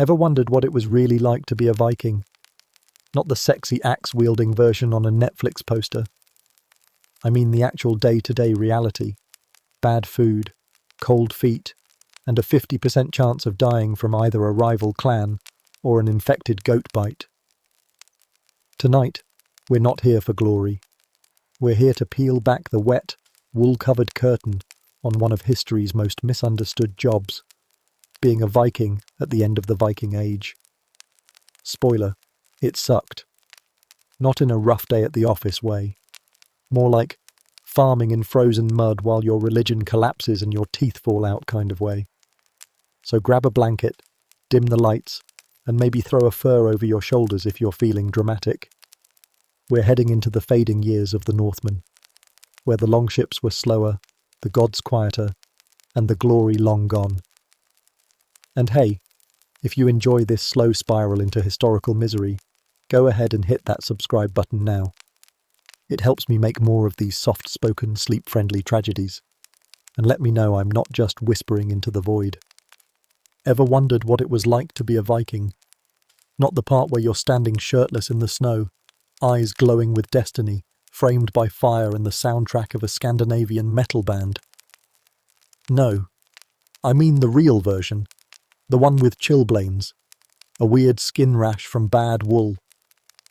Ever wondered what it was really like to be a Viking? Not the sexy axe-wielding version on a Netflix poster. I mean the actual day-to-day reality. Bad food, cold feet, and a 50% chance of dying from either a rival clan or an infected goat bite. Tonight, we're not here for glory. We're here to peel back the wet, wool-covered curtain on one of history's most misunderstood jobs, being a Viking at the end of the Viking Age. Spoiler, it sucked. Not in a rough day at the office way. More like farming in frozen mud while your religion collapses and your teeth fall out kind of way. So grab a blanket, dim the lights, and maybe throw a fur over your shoulders if you're feeling dramatic. We're heading into the fading years of the Northmen, where the longships were slower, the gods quieter, and the glory long gone. And hey, if you enjoy this slow spiral into historical misery, go ahead and hit that subscribe button now. It helps me make more of these soft-spoken, sleep-friendly tragedies, and let me know I'm not just whispering into the void. Ever wondered what it was like to be a Viking? Not the part where you're standing shirtless in the snow, eyes glowing with destiny, framed by fire and the soundtrack of a Scandinavian metal band. No, I mean the real version, the one with chilblains, a weird skin rash from bad wool,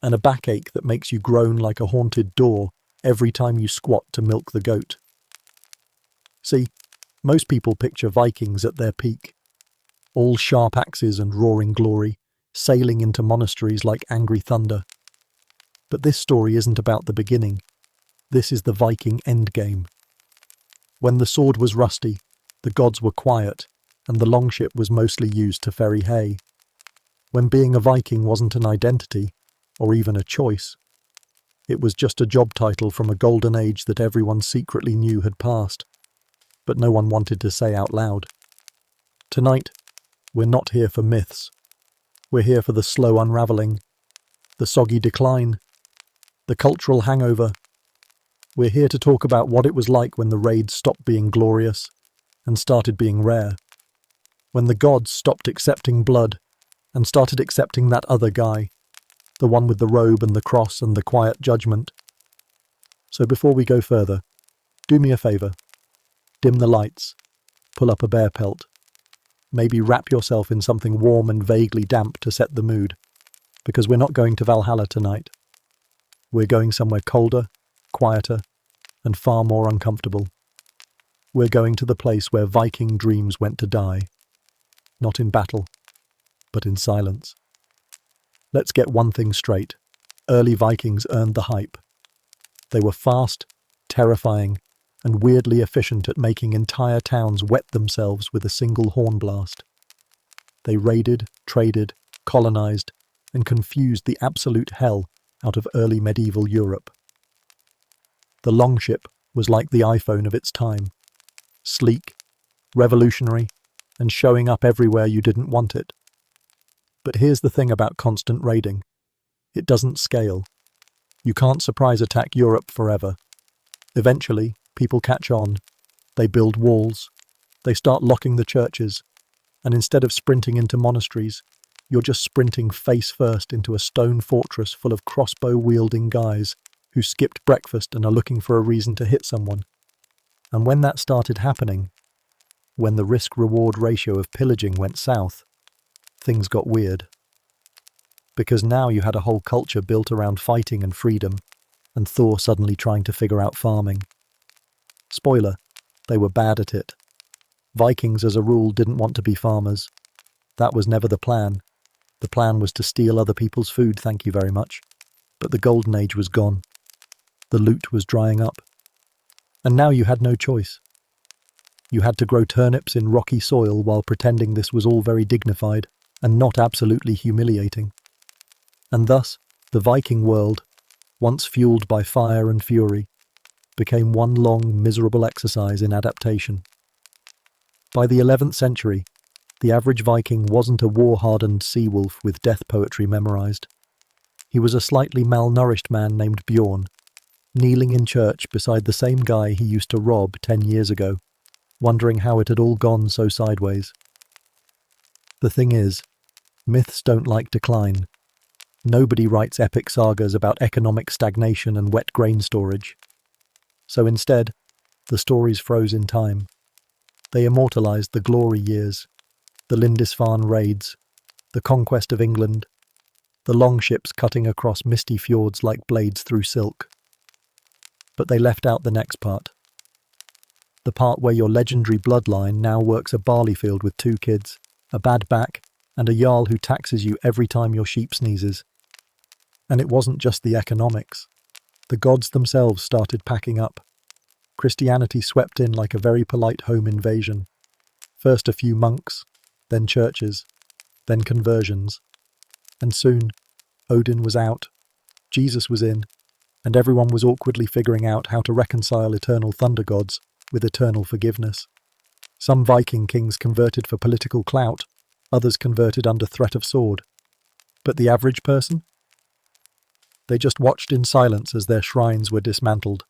and a backache that makes you groan like a haunted door every time you squat to milk the goat. See, most people picture Vikings at their peak, all sharp axes and roaring glory, sailing into monasteries like angry thunder. But this story isn't about the beginning. This is the Viking endgame. When the sword was rusty, the gods were quiet, and the longship was mostly used to ferry hay. When being a Viking wasn't an identity, or even a choice. It was just a job title from a golden age that everyone secretly knew had passed, but no one wanted to say out loud. Tonight, we're not here for myths. We're here for the slow unravelling, the soggy decline, the cultural hangover. We're here to talk about what it was like when the raids stopped being glorious and started being rare. When the gods stopped accepting blood and started accepting that other guy, the one with the robe and the cross and the quiet judgment. So before we go further, do me a favour. Dim the lights, pull up a bear pelt. Maybe wrap yourself in something warm and vaguely damp to set the mood, because we're not going to Valhalla tonight. We're going somewhere colder, quieter, and far more uncomfortable. We're going to the place where Viking dreams went to die. Not in battle, but in silence. Let's get one thing straight. Early Vikings earned the hype. They were fast, terrifying, and weirdly efficient at making entire towns wet themselves with a single horn blast. They raided, traded, colonized, and confused the absolute hell out of early medieval Europe. The longship was like the iPhone of its time. Sleek, revolutionary, and showing up everywhere you didn't want it. But here's the thing about constant raiding. It doesn't scale. You can't surprise attack Europe forever. Eventually, people catch on. They build walls. They start locking the churches. And instead of sprinting into monasteries, you're just sprinting face first into a stone fortress full of crossbow-wielding guys who skipped breakfast and are looking for a reason to hit someone. And when that started happening, when the risk-reward ratio of pillaging went south, things got weird. Because now you had a whole culture built around fighting and freedom, and Thor suddenly trying to figure out farming. Spoiler, they were bad at it. Vikings, as a rule, didn't want to be farmers. That was never the plan. The plan was to steal other people's food, thank you very much. But the golden age was gone. The loot was drying up. And now you had no choice. You had to grow turnips in rocky soil while pretending this was all very dignified and not absolutely humiliating. And thus, the Viking world, once fueled by fire and fury, became one long, miserable exercise in adaptation. By the 11th century, the average Viking wasn't a war-hardened sea-wolf with death poetry memorized. He was a slightly malnourished man named Bjorn, kneeling in church beside the same guy he used to rob 10 years ago, wondering how it had all gone so sideways. The thing is, Myths don't like decline. Nobody writes epic sagas about economic stagnation and wet grain storage. So instead, the stories froze in time. They immortalized the glory years, the Lindisfarne raids, the conquest of England, the longships cutting across misty fjords like blades through silk. But they left out the next part. The part where your legendary bloodline now works a barley field with 2 kids, a bad back, and a jarl who taxes you every time your sheep sneezes. And it wasn't just the economics. The gods themselves started packing up. Christianity swept in like a very polite home invasion. First a few monks, then churches, then conversions. And soon, Odin was out, Jesus was in, and everyone was awkwardly figuring out how to reconcile eternal thunder gods with eternal forgiveness. Some Viking kings converted for political clout, others converted under threat of sword. But the average person? They just watched in silence as their shrines were dismantled,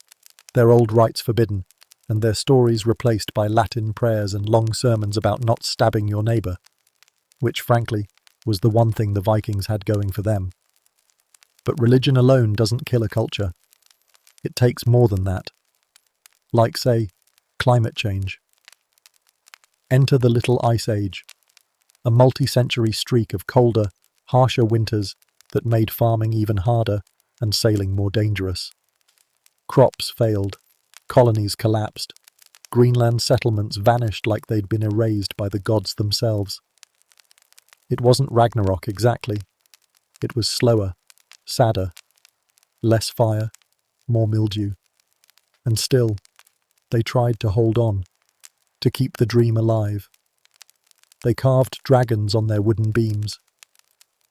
their old rites forbidden, and their stories replaced by Latin prayers and long sermons about not stabbing your neighbour, which, frankly, was the one thing the Vikings had going for them. But religion alone doesn't kill a culture. It takes more than that. Like, say, climate change. Enter the Little Ice Age, a multi-century streak of colder, harsher winters that made farming even harder and sailing more dangerous. Crops failed, colonies collapsed, Greenland settlements vanished like they'd been erased by the gods themselves. It wasn't Ragnarok exactly. It was slower, sadder, less fire, more mildew. And still, they tried to hold on, to keep the dream alive. They carved dragons on their wooden beams.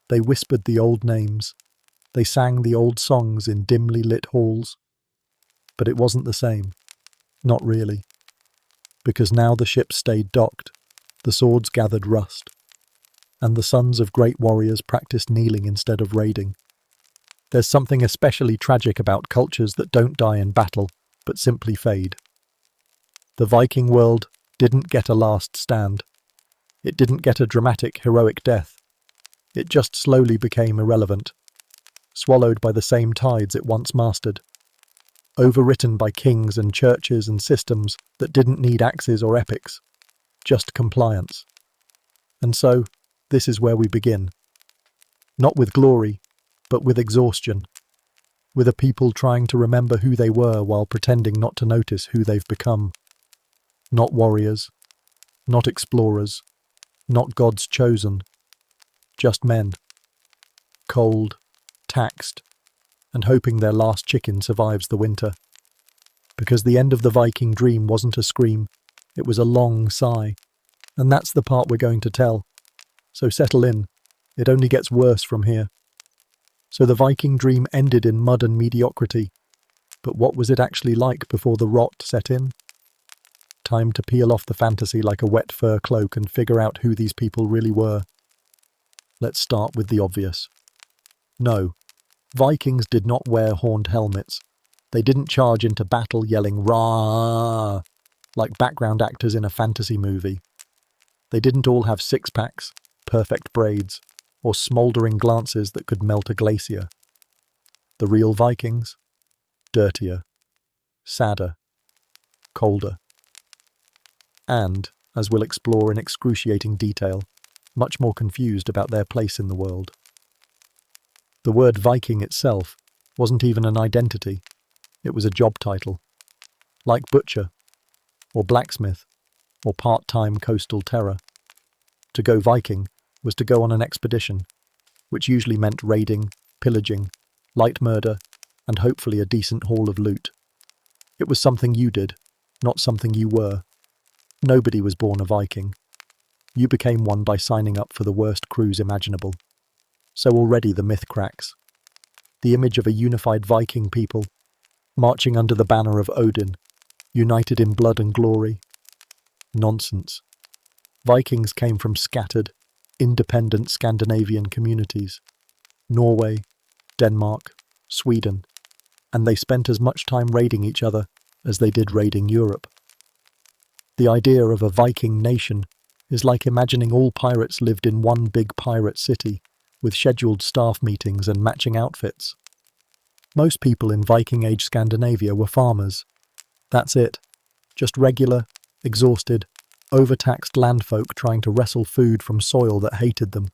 They whispered the old names. They sang the old songs in dimly lit halls. But it wasn't the same. Not really. Because now the ships stayed docked, the swords gathered rust, and the sons of great warriors practiced kneeling instead of raiding. There's something especially tragic about cultures that don't die in battle, but simply fade. The Viking world didn't get a last stand. It didn't get a dramatic, heroic death. It just slowly became irrelevant, swallowed by the same tides it once mastered, overwritten by kings and churches and systems that didn't need axes or epics, just compliance. And so, this is where we begin. Not with glory, but with exhaustion. With a people trying to remember who they were while pretending not to notice who they've become. Not warriors, not explorers, not God's chosen. Just men. Cold, taxed, and hoping their last chicken survives the winter. Because the end of the Viking dream wasn't a scream, it was a long sigh. And that's the part we're going to tell. So settle in. It only gets worse from here. So the Viking dream ended in mud and mediocrity. But what was it actually like before the rot set in? Time to peel off the fantasy like a wet fur cloak and figure out who these people really were. Let's start with the obvious. No, Vikings did not wear horned helmets. They didn't charge into battle yelling "Rah!" like background actors in a fantasy movie. They didn't all have six-packs, perfect braids, or smouldering glances that could melt a glacier. The real Vikings? Dirtier, sadder, colder. And, as we'll explore in excruciating detail, much more confused about their place in the world. The word Viking itself wasn't even an identity. It was a job title. Like butcher, or blacksmith, or part-time coastal terror. To go Viking was to go on an expedition, which usually meant raiding, pillaging, light murder, and hopefully a decent haul of loot. It was something you did, not something you were. Nobody was born a Viking. You became one by signing up for the worst crews imaginable. So already the myth cracks. The image of a unified Viking people, marching under the banner of Odin, united in blood and glory. Nonsense. Vikings came from scattered, independent Scandinavian communities. Norway, Denmark, Sweden, and they spent as much time raiding each other as they did raiding Europe. The idea of a Viking nation is like imagining all pirates lived in one big pirate city, with scheduled staff meetings and matching outfits. Most people in Viking Age Scandinavia were farmers. That's it. Just regular, exhausted, overtaxed landfolk trying to wrestle food from soil that hated them.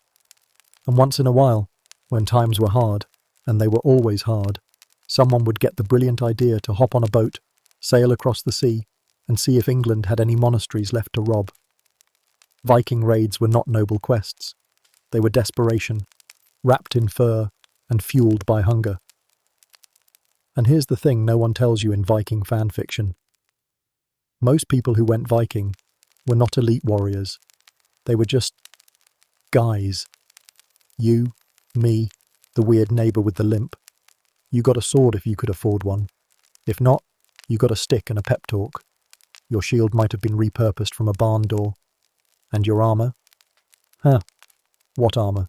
And once in a while, when times were hard, and they were always hard, someone would get the brilliant idea to hop on a boat, sail across the sea, and see if England had any monasteries left to rob. Viking raids were not noble quests. They were desperation, wrapped in fur and fueled by hunger. And here's the thing no one tells you in Viking fan fiction. Most people who went Viking were not elite warriors. They were just guys. You, me, the weird neighbour with the limp. You got a sword if you could afford one. If not, you got a stick and a pep talk. Your shield might have been repurposed from a barn door. And your armour? Huh. What armour?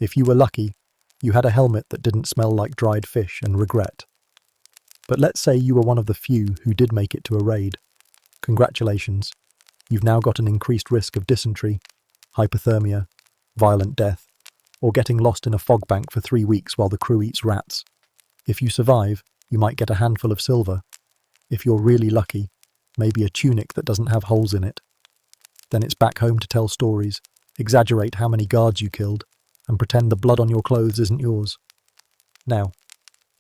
If you were lucky, you had a helmet that didn't smell like dried fish and regret. But let's say you were one of the few who did make it to a raid. Congratulations. You've now got an increased risk of dysentery, hypothermia, violent death, or getting lost in a fog bank for 3 weeks while the crew eats rats. If you survive, you might get a handful of silver. If you're really lucky, maybe a tunic that doesn't have holes in it. Then it's back home to tell stories, exaggerate how many guards you killed, and pretend the blood on your clothes isn't yours. Now,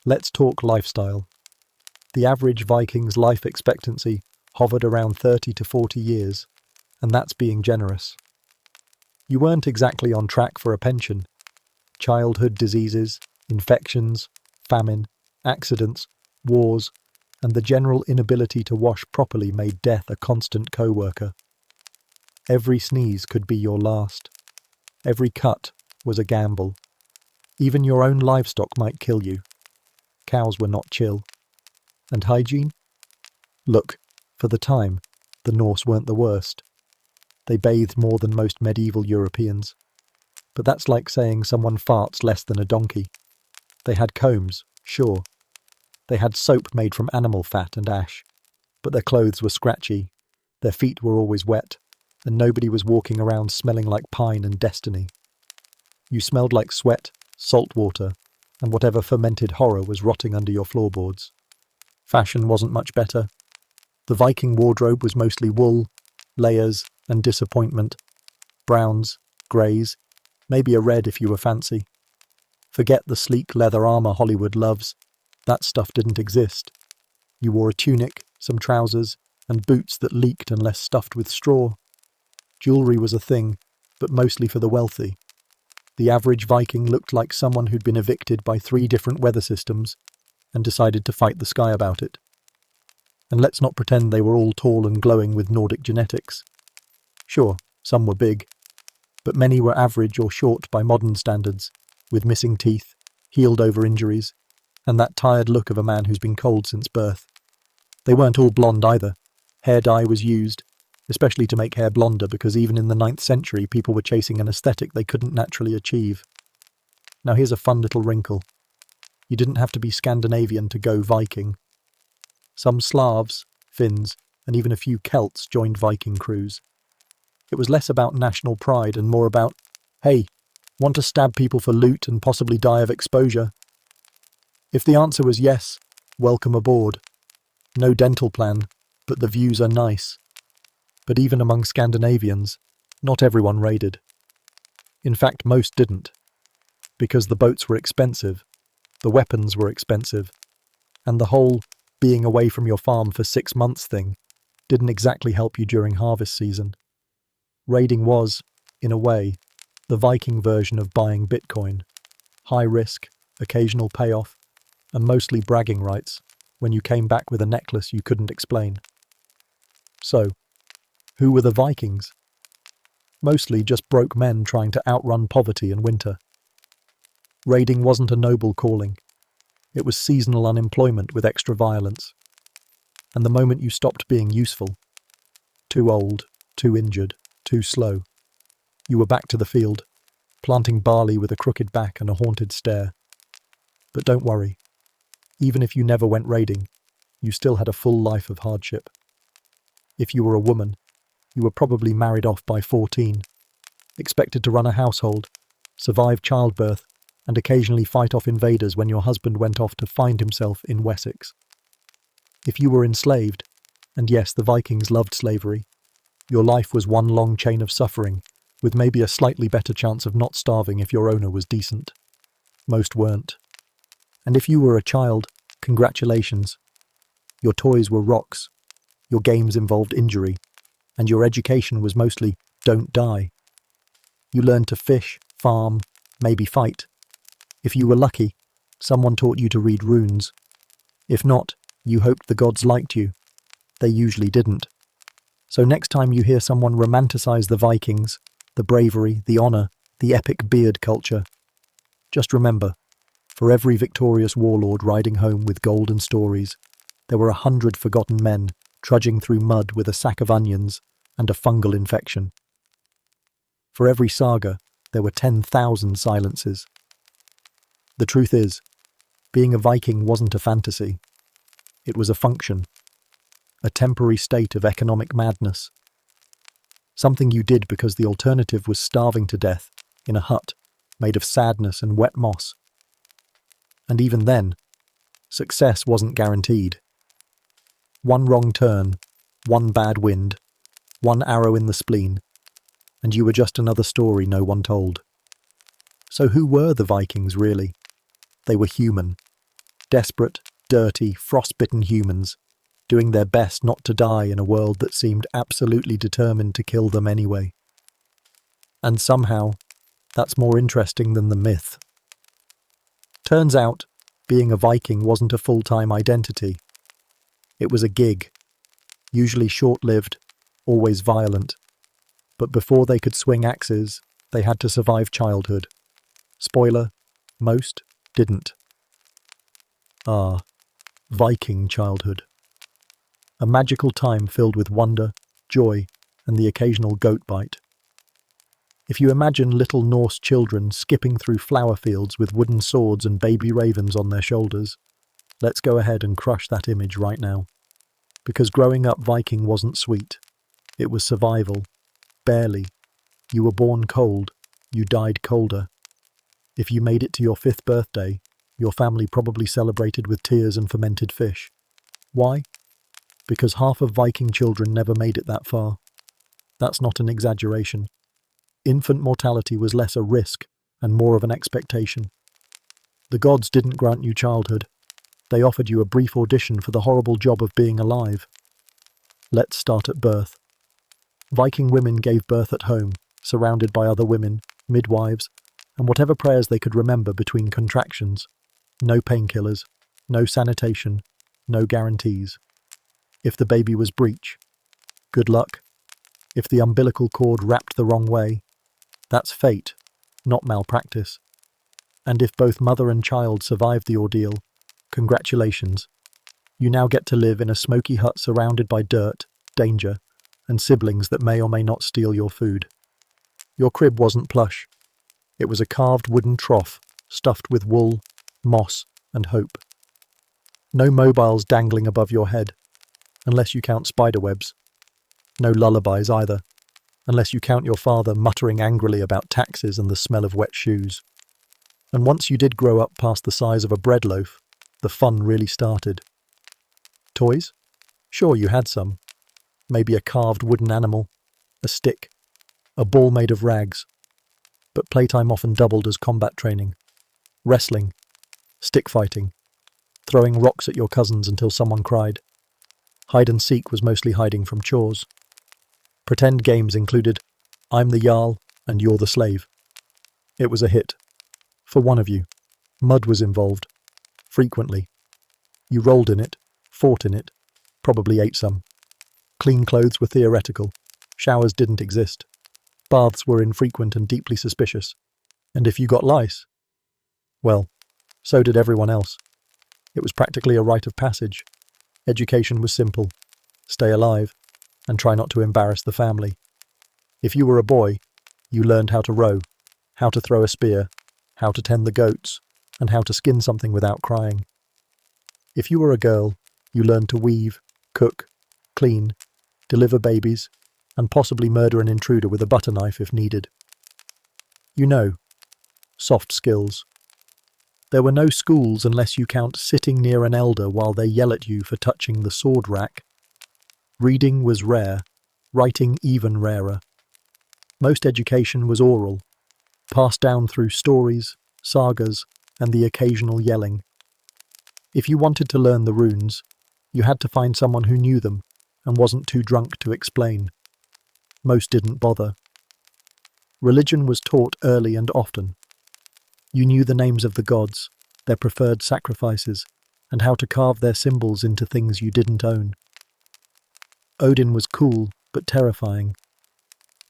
let's talk lifestyle. The average Viking's life expectancy hovered around 30 to 40 years, and that's being generous. You weren't exactly on track for a pension. Childhood diseases, infections, famine, accidents, wars, and the general inability to wash properly made death a constant co-worker. Every sneeze could be your last. Every cut was a gamble. Even your own livestock might kill you. Cows were not chill. And hygiene? Look, for the time, the Norse weren't the worst. They bathed more than most medieval Europeans. But that's like saying someone farts less than a donkey. They had combs, sure. They had soap made from animal fat and ash. But their clothes were scratchy, their feet were always wet, and nobody was walking around smelling like pine and destiny. You smelled like sweat, salt water, and whatever fermented horror was rotting under your floorboards. Fashion wasn't much better. The Viking wardrobe was mostly wool, layers, and disappointment. Browns, greys, maybe a red if you were fancy. Forget the sleek leather armour Hollywood loves. That stuff didn't exist. You wore a tunic, some trousers, and boots that leaked unless stuffed with straw. Jewellery was a thing, but mostly for the wealthy. The average Viking looked like someone who'd been evicted by 3 different weather systems and decided to fight the sky about it. And let's not pretend they were all tall and glowing with Nordic genetics. Sure, some were big, but many were average or short by modern standards, with missing teeth, healed-over injuries, and that tired look of a man who's been cold since birth. They weren't all blonde either. Hair dye was used, especially to make hair blonder because even in the 9th century people were chasing an aesthetic they couldn't naturally achieve. Now here's a fun little wrinkle. You didn't have to be Scandinavian to go Viking. Some Slavs, Finns, and even a few Celts joined Viking crews. It was less about national pride and more about, hey, want to stab people for loot and possibly die of exposure? If the answer was yes, welcome aboard. No dental plan, but the views are nice. But even among Scandinavians, not everyone raided. In fact, most didn't. Because the boats were expensive, the weapons were expensive, and the whole being away from your farm for 6 months thing didn't exactly help you during harvest season. Raiding was, in a way, the Viking version of buying Bitcoin. High risk, occasional payoff, and mostly bragging rights when you came back with a necklace you couldn't explain. So, who were the Vikings? Mostly just broke men trying to outrun poverty in winter. Raiding wasn't a noble calling. It was seasonal unemployment with extra violence. And the moment you stopped being useful, too old, too injured, too slow, you were back to the field, planting barley with a crooked back and a haunted stare. But don't worry. Even if you never went raiding, you still had a full life of hardship. If you were a woman, You were probably married off by 14, expected to run a household, survive childbirth, and occasionally fight off invaders when your husband went off to find himself in Wessex. If you were enslaved, and yes, the Vikings loved slavery, your life was one long chain of suffering, with maybe a slightly better chance of not starving if your owner was decent. Most weren't. And if you were a child, congratulations. Your toys were rocks, your games involved injury, and your education was mostly don't die. You learned to fish, farm, maybe fight. If you were lucky, someone taught you to read runes. If not, you hoped the gods liked you. They usually didn't. So next time you hear someone romanticize the Vikings, the bravery, the honor, the epic beard culture, just remember, for every victorious warlord riding home with golden stories, there were 100 forgotten men trudging through mud with a sack of onions and a fungal infection. For every saga, there were 10,000 silences. The truth is, being a Viking wasn't a fantasy. It was a function, a temporary state of economic madness. Something you did because the alternative was starving to death in a hut made of sadness and wet moss. And even then, success wasn't guaranteed. One wrong turn, one bad wind, one arrow in the spleen, and you were just another story no one told. So who were the Vikings, really? They were human. Desperate, dirty, frostbitten humans, doing their best not to die in a world that seemed absolutely determined to kill them anyway. And somehow, that's more interesting than the myth. Turns out, being a Viking wasn't a full-time identity. It was a gig, usually short-lived, always violent. But before they could swing axes, they had to survive childhood. Spoiler, most didn't. Ah, Viking childhood. A magical time filled with wonder, joy, and the occasional goat bite. If you imagine little Norse children skipping through flower fields with wooden swords and baby ravens on their shoulders, let's go ahead and crush that image right now. Because growing up Viking wasn't sweet. It was survival. Barely. You were born cold. You died colder. If you made it to your 5th birthday, your family probably celebrated with tears and fermented fish. Why? Because half of Viking children never made it that far. That's not an exaggeration. Infant mortality was less a risk and more of an expectation. The gods didn't grant you childhood. They offered you a brief audition for the horrible job of being alive. Let's start at birth. Viking women gave birth at home, surrounded by other women, midwives, and whatever prayers they could remember between contractions. No painkillers, no sanitation, no guarantees. If the baby was breech, good luck. If the umbilical cord wrapped the wrong way, that's fate, not malpractice. And if both mother and child survived the ordeal, congratulations. You now get to live in a smoky hut surrounded by dirt, danger, and siblings that may or may not steal your food. Your crib wasn't plush. It was a carved wooden trough stuffed with wool, moss, and hope. No mobiles dangling above your head, unless you count spiderwebs. No lullabies either, unless you count your father muttering angrily about taxes and the smell of wet shoes. And once you did grow up past the size of a bread loaf, the fun really started. Toys? Sure, you had some. Maybe a carved wooden animal, a stick, a ball made of rags. But playtime often doubled as combat training. Wrestling, stick fighting, throwing rocks at your cousins until someone cried. Hide and seek was mostly hiding from chores. Pretend games included I'm the Jarl and you're the slave. It was a hit. For one of you. Mud was involved. Frequently. You rolled in it, fought in it, probably ate some. Clean clothes were theoretical. Showers didn't exist. Baths were infrequent and deeply suspicious. And if you got lice, well, so did everyone else. It was practically a rite of passage. Education was simple. Stay alive, and try not to embarrass the family. If you were a boy, you learned how to row, how to throw a spear, how to tend the goats, and how to skin something without crying. If you were a girl, you learned to weave, cook, clean, deliver babies, and possibly murder an intruder with a butter knife if needed. You know, soft skills. There were no schools unless you count sitting near an elder while they yell at you for touching the sword rack. Reading was rare, writing even rarer. Most education was oral, passed down through stories, sagas, and the occasional yelling. If you wanted to learn the runes, you had to find someone who knew them and wasn't too drunk to explain. Most didn't bother. Religion was taught early and often. You knew the names of the gods, their preferred sacrifices, and how to carve their symbols into things you didn't own. Odin was cool but terrifying.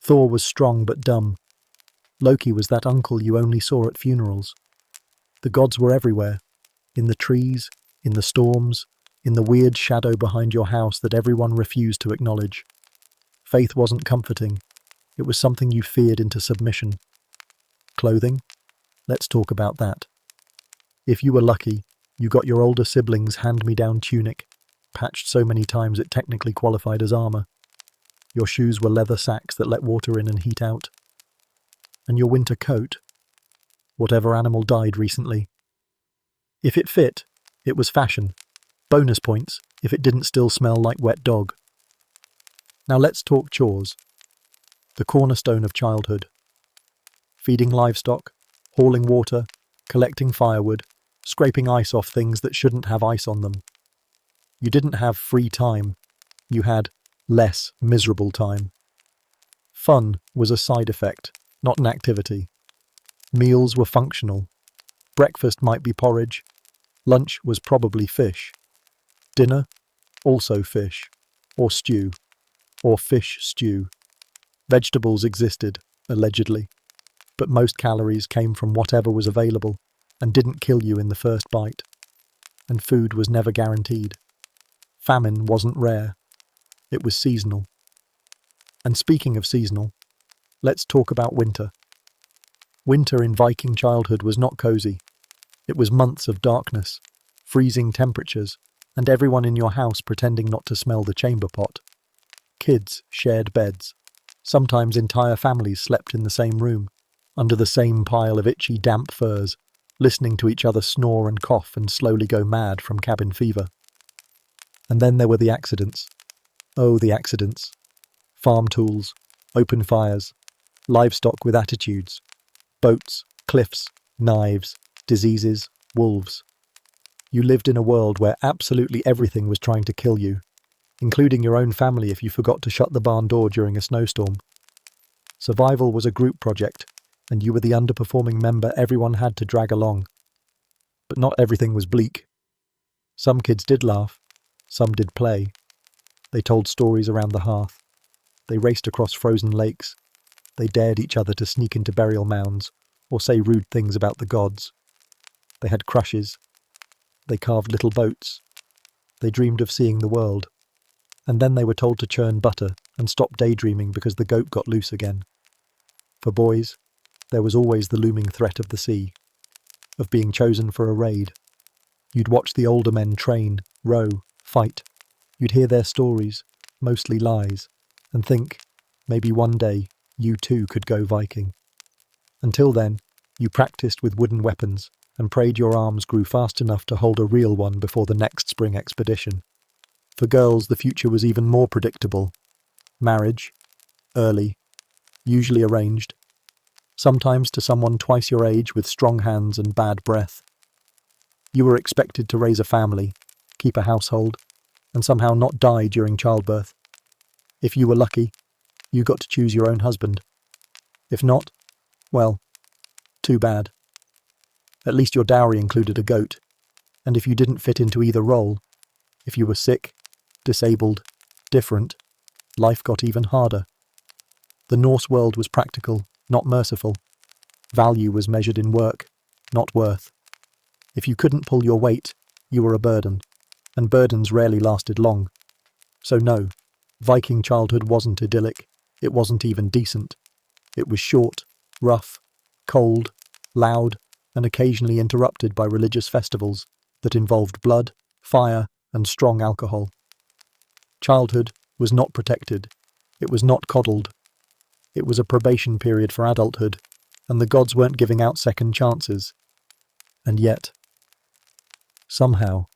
Thor was strong but dumb. Loki was that uncle you only saw at funerals. The gods were everywhere, in the trees, in the storms, in the weird shadow behind your house that everyone refused to acknowledge. Faith wasn't comforting. It was something you feared into submission. Clothing? Let's talk about that. If you were lucky, you got your older siblings' hand-me-down tunic, patched so many times it technically qualified as armor. Your shoes were leather sacks that let water in and heat out. And your winter coat? Whatever animal died recently. If it fit, it was fashion. Bonus points if it didn't still smell like wet dog. Now let's talk chores. The cornerstone of childhood. Feeding livestock, hauling water, collecting firewood, scraping ice off things that shouldn't have ice on them. You didn't have free time. You had less miserable time. Fun was a side effect, not an activity. Meals were functional. Breakfast might be porridge. Lunch was probably fish. Dinner? Also fish. Or stew. Or fish stew. Vegetables existed, allegedly. But most calories came from whatever was available and didn't kill you in the first bite. And food was never guaranteed. Famine wasn't rare. It was seasonal. And speaking of seasonal, let's talk about winter. Winter in Viking childhood was not cozy. It was months of darkness, freezing temperatures, and everyone in your house pretending not to smell the chamber pot. Kids shared beds. Sometimes entire families slept in the same room, under the same pile of itchy, damp furs, listening to each other snore and cough and slowly go mad from cabin fever. And then there were the accidents. Oh, the accidents. Farm tools, open fires, livestock with attitudes, boats, cliffs, knives, diseases, wolves. You lived in a world where absolutely everything was trying to kill you, including your own family if you forgot to shut the barn door during a snowstorm. Survival was a group project, and you were the underperforming member everyone had to drag along. But not everything was bleak. Some kids did laugh, some did play. They told stories around the hearth. They raced across frozen lakes. They dared each other to sneak into burial mounds or say rude things about the gods. They had crushes. They carved little boats. They dreamed of seeing the world. And then they were told to churn butter and stop daydreaming because the goat got loose again. For boys, there was always the looming threat of the sea, of being chosen for a raid. You'd watch the older men train, row, fight. You'd hear their stories, mostly lies, and think, maybe one day you too could go Viking. Until then, you practiced with wooden weapons and prayed your arms grew fast enough to hold a real one before the next spring expedition. For girls, the future was even more predictable. Marriage, early, usually arranged, sometimes to someone twice your age with strong hands and bad breath. You were expected to raise a family, keep a household, and somehow not die during childbirth. If you were lucky, you got to choose your own husband. If not, well, too bad. At least your dowry included a goat, and if you didn't fit into either role, if you were sick, disabled, different, life got even harder. The Norse world was practical, not merciful. Value was measured in work, not worth. If you couldn't pull your weight, you were a burden, and burdens rarely lasted long. So no, Viking childhood wasn't idyllic. It wasn't even decent. It was short, rough, cold, loud, and occasionally interrupted by religious festivals that involved blood, fire, and strong alcohol. Childhood was not protected. It was not coddled. It was a probation period for adulthood, and the gods weren't giving out second chances. And yet, somehow,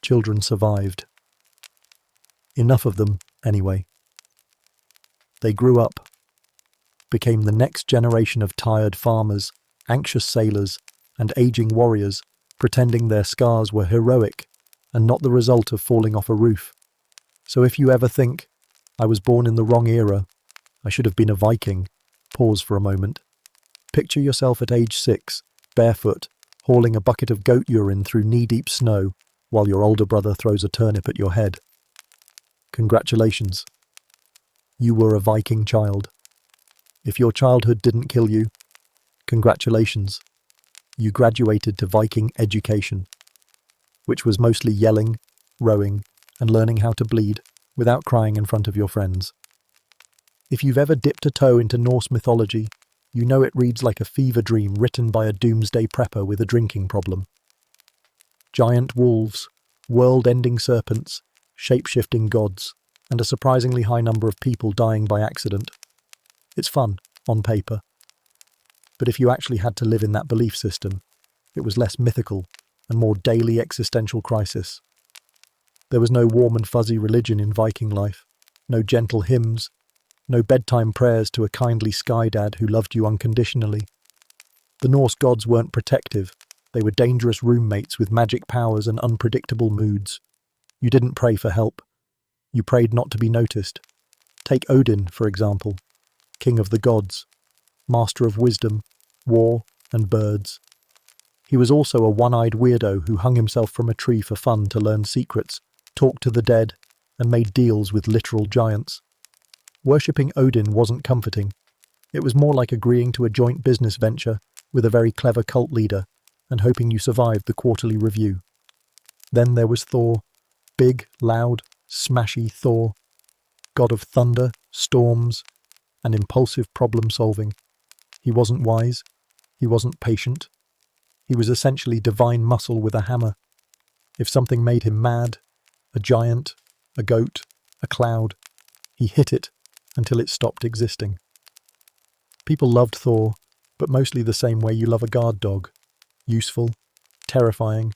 children survived. Enough of them, anyway. They grew up, became the next generation of tired farmers, anxious sailors, and aging warriors, pretending their scars were heroic and not the result of falling off a roof. So if you ever think, I was born in the wrong era, I should have been a Viking, pause for a moment. Picture yourself at age 6, barefoot, hauling a bucket of goat urine through knee-deep snow while your older brother throws a turnip at your head. Congratulations. You were a Viking child. If your childhood didn't kill you, congratulations. You graduated to Viking education, which was mostly yelling, rowing, and learning how to bleed without crying in front of your friends. If you've ever dipped a toe into Norse mythology, you know it reads like a fever dream written by a doomsday prepper with a drinking problem. Giant wolves, world-ending serpents, shape-shifting gods, and a surprisingly high number of people dying by accident. It's fun, on paper. But if you actually had to live in that belief system, it was less mythical and more daily existential crisis. There was no warm and fuzzy religion in Viking life, no gentle hymns, no bedtime prayers to a kindly sky dad who loved you unconditionally. The Norse gods weren't protective, they were dangerous roommates with magic powers and unpredictable moods. You didn't pray for help. You prayed not to be noticed. Take Odin, for example, king of the gods, master of wisdom, war, and birds. He was also a one-eyed weirdo who hung himself from a tree for fun to learn secrets, talked to the dead, and made deals with literal giants. Worshipping Odin wasn't comforting. It was more like agreeing to a joint business venture with a very clever cult leader and hoping you survived the quarterly review. Then there was Thor, big, loud, smashy Thor, god of thunder, storms, and impulsive problem-solving. He wasn't wise. He wasn't patient. He was essentially divine muscle with a hammer. If something made him mad, a giant, a goat, a cloud, he hit it until it stopped existing. People loved Thor, but mostly the same way you love a guard dog. Useful, terrifying,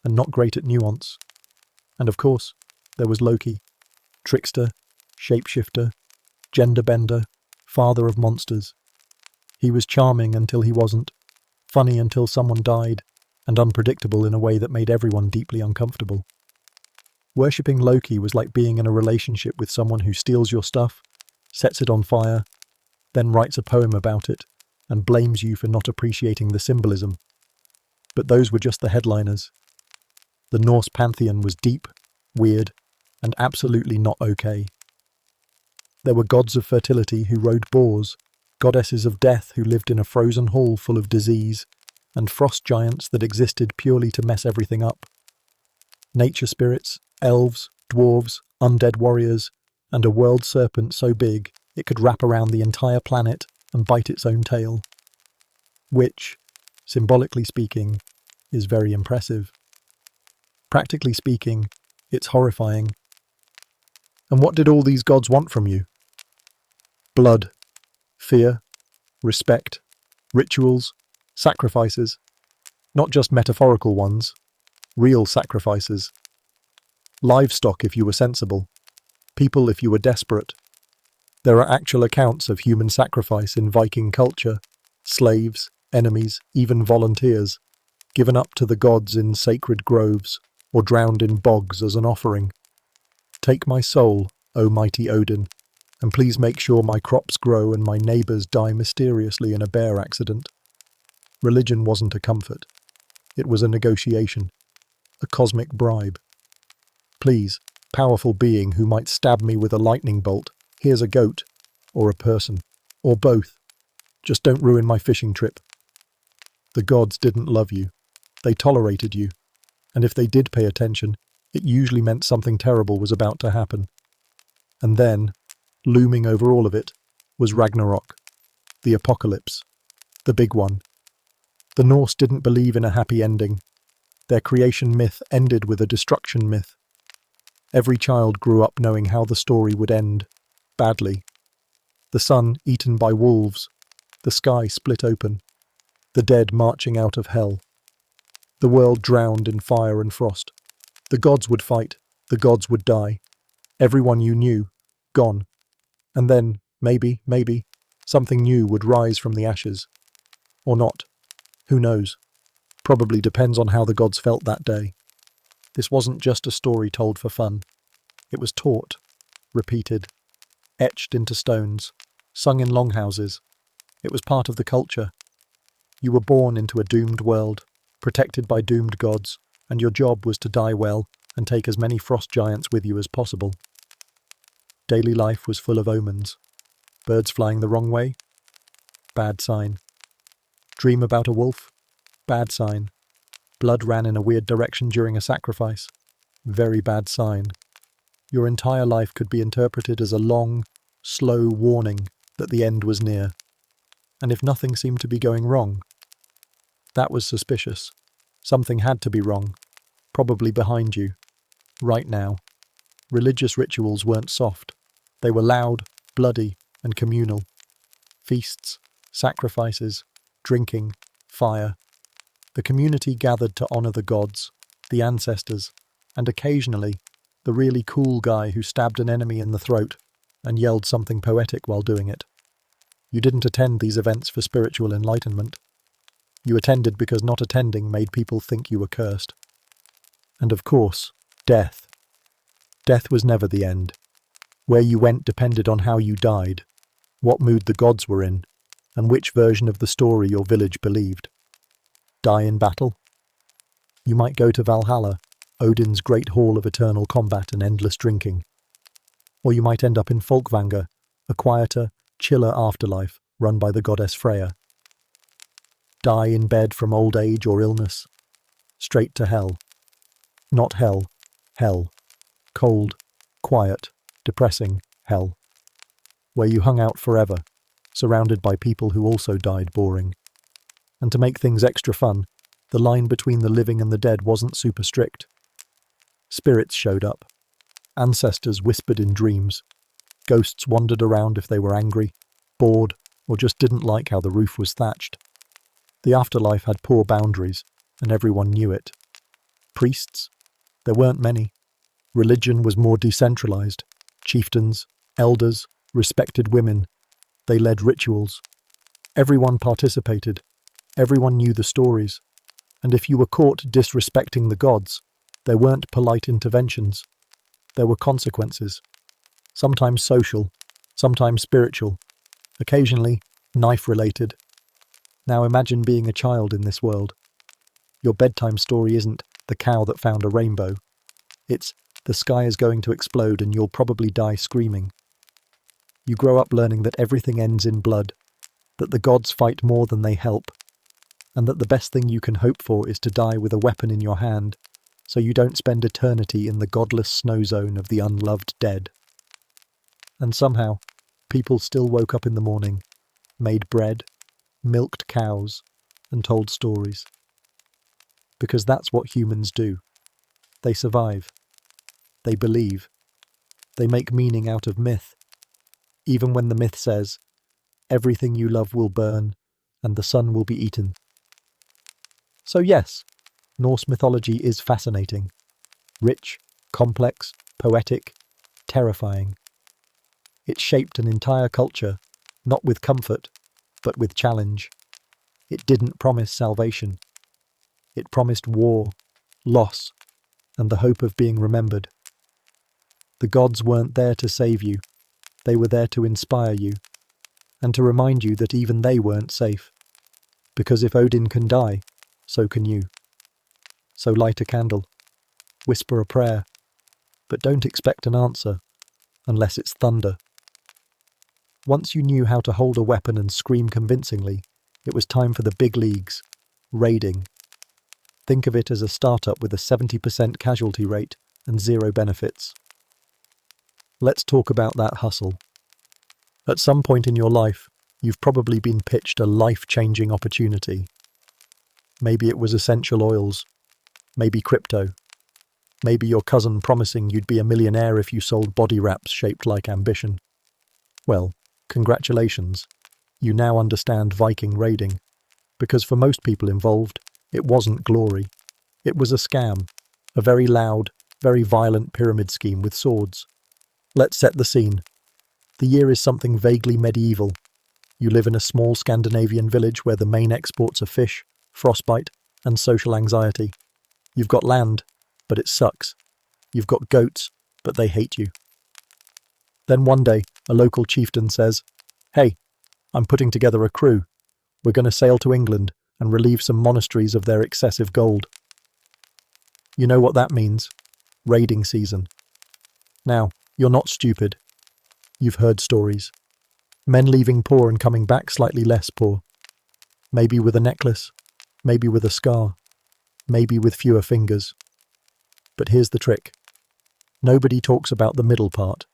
and not great at nuance. And of course, there was Loki. Trickster, shapeshifter, gender bender, father of monsters. He was charming until he wasn't, funny until someone died, and unpredictable in a way that made everyone deeply uncomfortable. Worshipping Loki was like being in a relationship with someone who steals your stuff, sets it on fire, then writes a poem about it, and blames you for not appreciating the symbolism. But those were just the headliners. The Norse pantheon was deep, weird, and absolutely not okay. There were gods of fertility who rode boars, goddesses of death who lived in a frozen hall full of disease, and frost giants that existed purely to mess everything up. Nature spirits, elves, dwarves, undead warriors, and a world serpent so big it could wrap around the entire planet and bite its own tail. Which, symbolically speaking, is very impressive. Practically speaking, it's horrifying. And what did all these gods want from you? Blood, fear, respect, rituals, sacrifices. Not just metaphorical ones, real sacrifices. Livestock if you were sensible, people if you were desperate. There are actual accounts of human sacrifice in Viking culture, slaves, enemies, even volunteers, given up to the gods in sacred groves or drowned in bogs as an offering. Take my soul, O mighty Odin, and please make sure my crops grow and my neighbours die mysteriously in a bear accident. Religion wasn't a comfort. It was a negotiation, a cosmic bribe. Please, powerful being who might stab me with a lightning bolt, here's a goat, or a person, or both. Just don't ruin my fishing trip. The gods didn't love you. They tolerated you. And if they did pay attention, it usually meant something terrible was about to happen. And then, looming over all of it, was Ragnarok, the apocalypse, the big one. The Norse didn't believe in a happy ending. Their creation myth ended with a destruction myth. Every child grew up knowing how the story would end, badly, The sun eaten by wolves, the sky split open, the dead marching out of hell. The world drowned in fire and frost. The gods would fight, the gods would die. Everyone you knew, gone. And then, maybe, something new would rise from the ashes. Or not. Who knows? Probably depends on how the gods felt that day. This wasn't just a story told for fun. It was taught, repeated, etched into stones, sung in longhouses. It was part of the culture. You were born into a doomed world, protected by doomed gods, and your job was to die well and take as many frost giants with you as possible. Daily life was full of omens. Birds flying the wrong way? Bad sign. Dream about a wolf? Bad sign. Blood ran in a weird direction during a sacrifice? Very bad sign. Your entire life could be interpreted as a long, slow warning that the end was near. And if nothing seemed to be going wrong, that was suspicious. Something had to be wrong, probably behind you, right now. Religious rituals weren't soft. They were loud, bloody, and communal. Feasts, sacrifices, drinking, fire. The community gathered to honor the gods, the ancestors, and occasionally, the really cool guy who stabbed an enemy in the throat and yelled something poetic while doing it. You didn't attend these events for spiritual enlightenment. You attended because not attending made people think you were cursed. And of course, death. Death was never the end. Where you went depended on how you died, what mood the gods were in, and which version of the story your village believed. Die in battle? You might go to Valhalla, Odin's great hall of eternal combat and endless drinking. Or you might end up in Folkvanga, a quieter, chiller afterlife run by the goddess Freya. Die in bed from old age or illness. Straight to hell. Not hell, hell. Cold, quiet, depressing hell. Where you hung out forever, surrounded by people who also died boring. And to make things extra fun, the line between the living and the dead wasn't super strict. Spirits showed up. Ancestors whispered in dreams. Ghosts wandered around if they were angry, bored, or just didn't like how the roof was thatched. The afterlife had poor boundaries, and everyone knew it. Priests? There weren't many. Religion was more decentralized. Chieftains, elders, respected women. They led rituals. Everyone participated. Everyone knew the stories. And if you were caught disrespecting the gods, there weren't polite interventions. There were consequences. Sometimes social, sometimes spiritual, occasionally knife-related. Now imagine being a child in this world. Your bedtime story isn't the cow that found a rainbow. It's the sky is going to explode and you'll probably die screaming. You grow up learning that everything ends in blood, that the gods fight more than they help, and that the best thing you can hope for is to die with a weapon in your hand, so you don't spend eternity in the godless snow zone of the unloved dead. And somehow, people still woke up in the morning, made bread, milked cows, and told stories. Because that's what humans do. They survive. They believe. They make meaning out of myth. Even when the myth says, everything you love will burn, and the sun will be eaten. So yes, Norse mythology is fascinating. Rich, complex, poetic, terrifying. It shaped an entire culture, not with comfort, but with challenge. It didn't promise salvation. It promised war, loss, and the hope of being remembered. The gods weren't there to save you. They were there to inspire you, and to remind you that even they weren't safe. Because if Odin can die, so can you. So light a candle, whisper a prayer, but don't expect an answer, unless it's thunder. Once you knew how to hold a weapon and scream convincingly, it was time for the big leagues, raiding. Think of it as a startup with a 70% casualty rate and 0 benefits. Let's talk about that hustle. At some point in your life, you've probably been pitched a life-changing opportunity. Maybe it was essential oils, maybe crypto, maybe your cousin promising you'd be a millionaire if you sold body wraps shaped like ambition. Well, Congratulations, you now understand Viking raiding, because for most people involved, it wasn't glory. It was a scam, a very loud, very violent pyramid scheme with swords. Let's set the scene. The year is something vaguely medieval. You live in a small Scandinavian village where the main exports are fish, frostbite, and social anxiety. You've got land, but it sucks. You've got goats, but they hate you. Then one day, a local chieftain says, "Hey, I'm putting together a crew. We're going to sail to England and relieve some monasteries of their excessive gold." You know what that means? Raiding season. Now, you're not stupid. You've heard stories. Men leaving poor and coming back slightly less poor. Maybe with a necklace, maybe with a scar, maybe with fewer fingers. But here's the trick. Nobody talks about the middle part.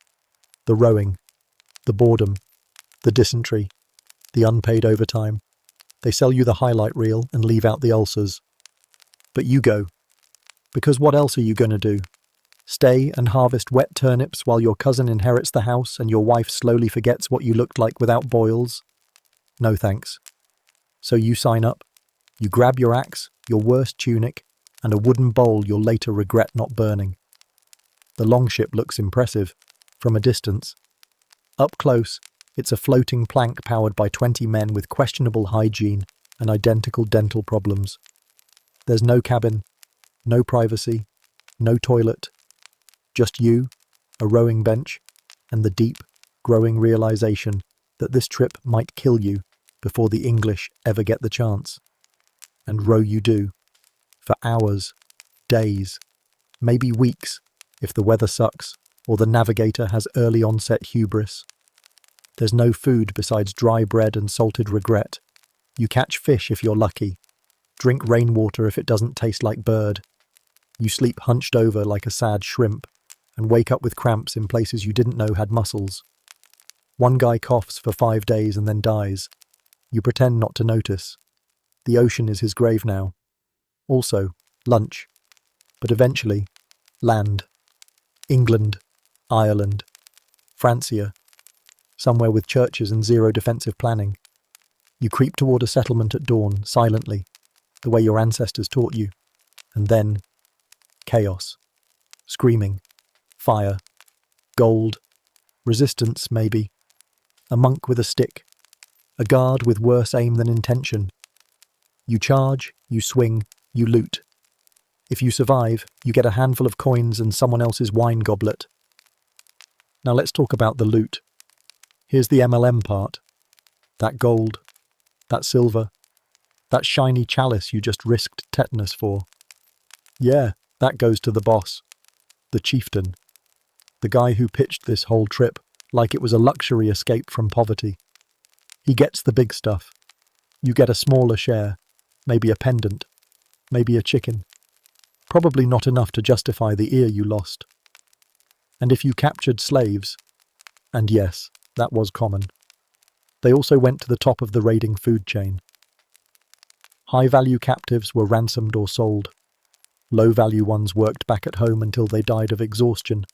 The rowing, the boredom, the dysentery, the unpaid overtime. They sell you the highlight reel and leave out the ulcers. But you go. Because what else are you going to do? Stay and harvest wet turnips while your cousin inherits the house and your wife slowly forgets what you looked like without boils? No thanks. So you sign up. You grab your axe, your worst tunic, and a wooden bowl you'll later regret not burning. The longship looks impressive, from a distance. Up close, it's a floating plank powered by 20 men with questionable hygiene and identical dental problems. There's no cabin, no privacy, no toilet. Just you, a rowing bench, and the deep, growing realization that this trip might kill you before the English ever get the chance. And row you do, for hours, days, maybe weeks, if the weather sucks or the navigator has early onset hubris. There's no food besides dry bread and salted regret. You catch fish if you're lucky, drink rainwater if it doesn't taste like bird. You sleep hunched over like a sad shrimp, and wake up with cramps in places you didn't know had muscles. One guy coughs for 5 days and then dies. You pretend not to notice. The ocean is his grave now. Also, lunch. But eventually, land. England, Ireland, Francia, somewhere with churches and zero defensive planning. You creep toward a settlement at dawn, silently, the way your ancestors taught you. And then, chaos. Screaming. Fire. Gold. Resistance, maybe. A monk with a stick. A guard with worse aim than intention. You charge, you swing, you loot. If you survive, you get a handful of coins and someone else's wine goblet. Now let's talk about the loot. Here's the MLM part. That gold. That silver. That shiny chalice you just risked tetanus for. Yeah, that goes to the boss. The chieftain. The guy who pitched this whole trip like it was a luxury escape from poverty. He gets the big stuff. You get a smaller share, maybe a pendant, maybe a chicken. Probably not enough to justify the ear you lost. And if you captured slaves, and yes, that was common, they also went to the top of the raiding food chain. High-value captives were ransomed or sold. Low-value ones worked back at home until they died of exhaustion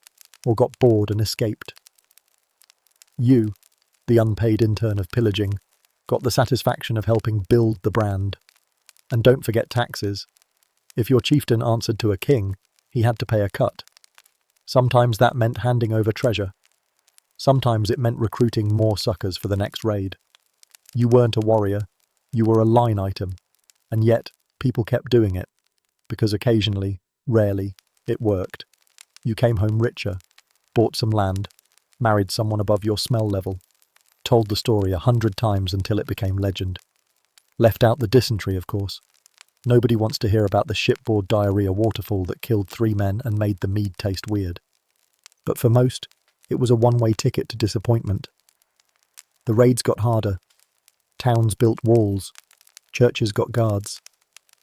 or got bored and escaped. You, the unpaid intern of pillaging, got the satisfaction of helping build the brand. And don't forget taxes. If your chieftain answered to a king, he had to pay a cut. Sometimes that meant handing over treasure. Sometimes it meant recruiting more suckers for the next raid. You weren't a warrior, you were a line item, and yet people kept doing it, because occasionally, rarely, it worked. You came home richer, bought some land, married someone above your smell level, told the story 100 times until it became legend. Left out the dysentery, of course. Nobody wants to hear about the shipboard diarrhea waterfall that killed 3 men and made the mead taste weird. But for most, it was a one-way ticket to disappointment. The raids got harder. Towns built walls. Churches got guards.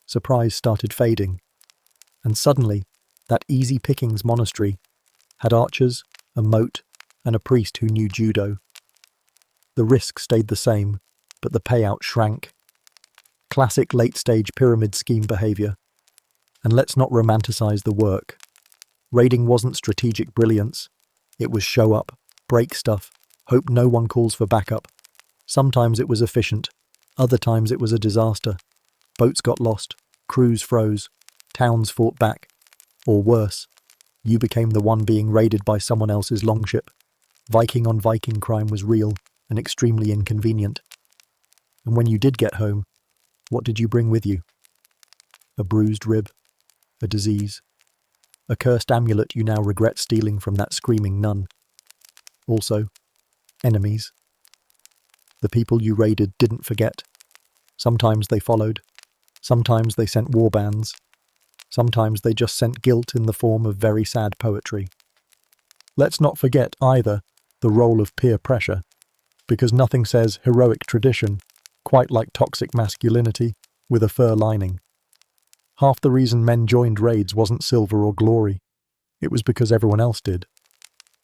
Surprise started fading. And suddenly, that easy pickings monastery had archers, a moat, and a priest who knew judo. The risk stayed the same, but the payout shrank. Classic late-stage pyramid scheme behaviour. And let's not romanticize the work. Raiding wasn't strategic brilliance. It was show up, break stuff, Hope no one calls for backup. Sometimes it was efficient. Other times it was a disaster. Boats got lost. Crews froze. Towns fought back. Or worse, you became the one being raided by someone else's longship. Viking on Viking crime was real and extremely inconvenient. And when you did get home, what did you bring with you? A bruised rib? A disease? A cursed amulet you now regret stealing from that screaming nun? Also, enemies. The people you raided didn't forget. Sometimes they followed. Sometimes they sent warbands. Sometimes they just sent guilt in the form of very sad poetry. Let's not forget, either, the role of peer pressure, because nothing says heroic tradition quite like toxic masculinity with a fur lining. Half the reason men joined raids wasn't silver or glory. It was because everyone else did.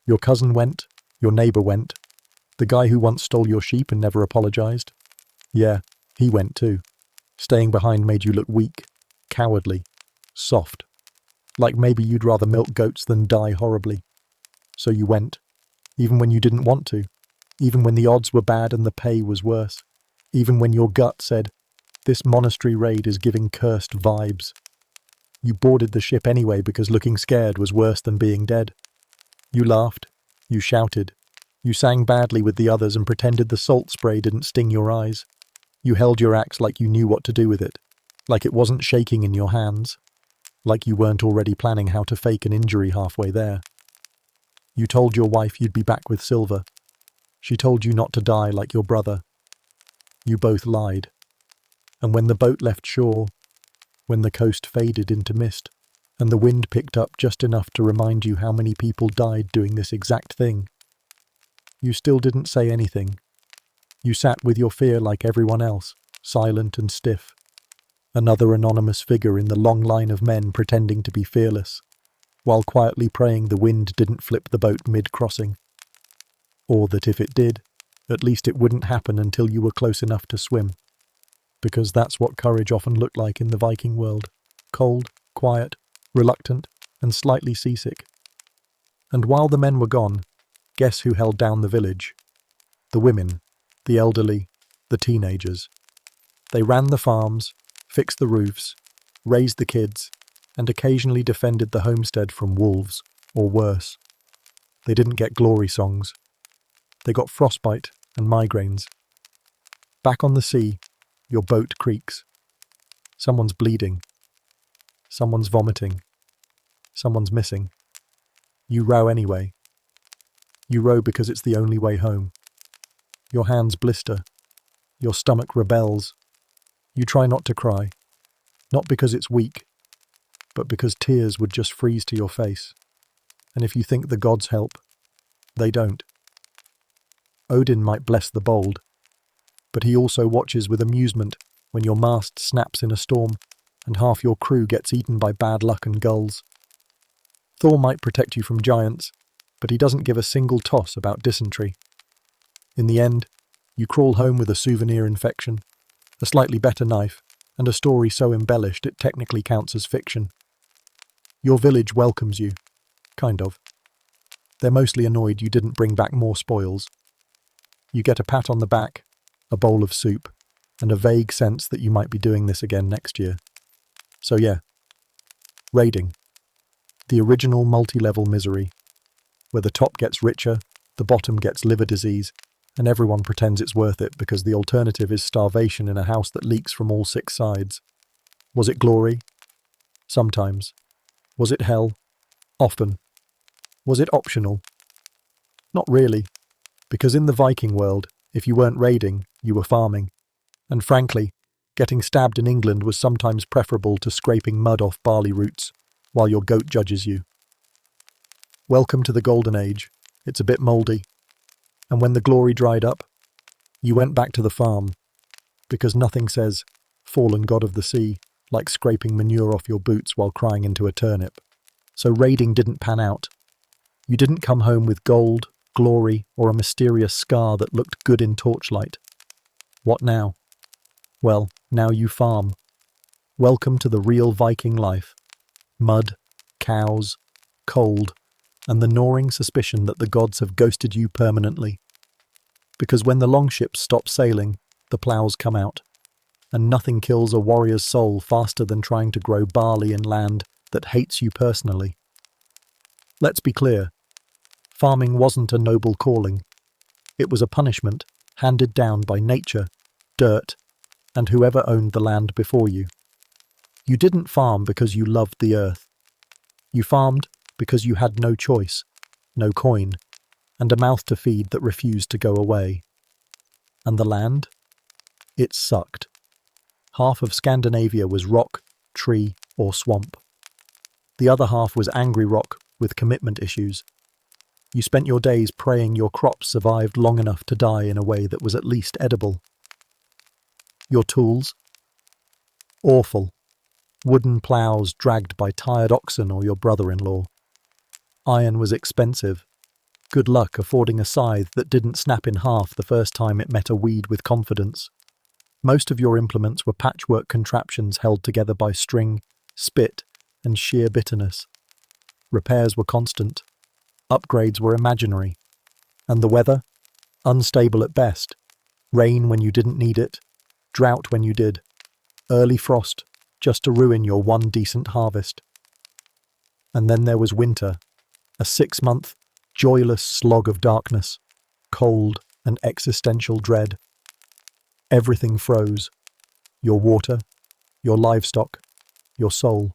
Your cousin went, your neighbour went, the guy who once stole your sheep and never apologised. Yeah, he went too. Staying behind made you look weak, cowardly, soft. Like maybe you'd rather milk goats than die horribly. So you went, even when you didn't want to, even when the odds were bad and the pay was worse, even when your gut said, this monastery raid is giving cursed vibes. You boarded the ship anyway because looking scared was worse than being dead. You laughed, you shouted, you sang badly with the others and pretended the salt spray didn't sting your eyes. You held your axe like you knew what to do with it, like it wasn't shaking in your hands, like you weren't already planning how to fake an injury halfway there. You told your wife you'd be back with silver. She told you not to die like your brother. You both lied. And when the boat left shore, when the coast faded into mist, and the wind picked up just enough to remind you how many people died doing this exact thing, you still didn't say anything. You sat with your fear like everyone else, silent and stiff. Another anonymous figure in the long line of men pretending to be fearless, while quietly praying the wind didn't flip the boat mid-crossing. Or that if it did, at least it wouldn't happen until you were close enough to swim. Because that's what courage often looked like in the Viking world. Cold, quiet, reluctant, and slightly seasick. And while the men were gone, guess who held down the village? The women, the elderly, the teenagers. They ran the farms, fixed the roofs, raised the kids, and occasionally defended the homestead from wolves, or worse. They didn't get glory songs. They got frostbite and migraines. Back on the sea, your boat creaks. Someone's bleeding. Someone's vomiting. Someone's missing. You row anyway. You row because it's the only way home. Your hands blister. Your stomach rebels. You try not to cry. Not because it's weak, but because tears would just freeze to your face. And if you think the gods help, they don't. Odin might bless the bold, but he also watches with amusement when your mast snaps in a storm and half your crew gets eaten by bad luck and gulls. Thor might protect you from giants, but he doesn't give a single toss about dysentery. In the end, you crawl home with a souvenir infection, a slightly better knife, and a story so embellished it technically counts as fiction. Your village welcomes you. Kind of. They're mostly annoyed you didn't bring back more spoils. You get a pat on the back, a bowl of soup, and a vague sense that you might be doing this again next year. So yeah, raiding. The original multi-level misery, where the top gets richer, the bottom gets liver disease, and everyone pretends it's worth it because the alternative is starvation in a house that leaks from all 6 sides. Was it glory? Sometimes. Was it hell? Often. Was it optional? Not really, because in the Viking world, if you weren't raiding, you were farming. And frankly, getting stabbed in England was sometimes preferable to scraping mud off barley roots while your goat judges you. Welcome to the Golden Age. It's a bit mouldy. And when the glory dried up, you went back to the farm, because nothing says, fallen god of the sea, like scraping manure off your boots while crying into a turnip. So raiding didn't pan out. You didn't come home with gold, glory, or a mysterious scar that looked good in torchlight. What now? Well, now you farm. Welcome to the real Viking life. Mud, cows, cold, and the gnawing suspicion that the gods have ghosted you permanently. Because when the longships stop sailing, the plows come out, and nothing kills a warrior's soul faster than trying to grow barley in land that hates you personally. Let's be clear, farming wasn't a noble calling. It was a punishment handed down by nature, dirt, and whoever owned the land before you. You didn't farm because you loved the earth. You farmed because you had no choice, no coin, and a mouth to feed that refused to go away. And the land? It sucked. Half of Scandinavia was rock, tree, or swamp. The other half was angry rock with commitment issues. You spent your days praying your crops survived long enough to die in a way that was at least edible. Your tools? Awful. Wooden ploughs dragged by tired oxen or your brother-in-law. Iron was expensive. Good luck affording a scythe that didn't snap in half the first time it met a weed with confidence. Most of your implements were patchwork contraptions held together by string, spit, and sheer bitterness. Repairs were constant. Upgrades were imaginary. And the weather? Unstable at best. Rain when you didn't need it. Drought when you did. Early frost, just to ruin your one decent harvest. And then there was winter, a 6-month, joyless slog of darkness, cold and existential dread. Everything froze. Your water, your livestock, your soul.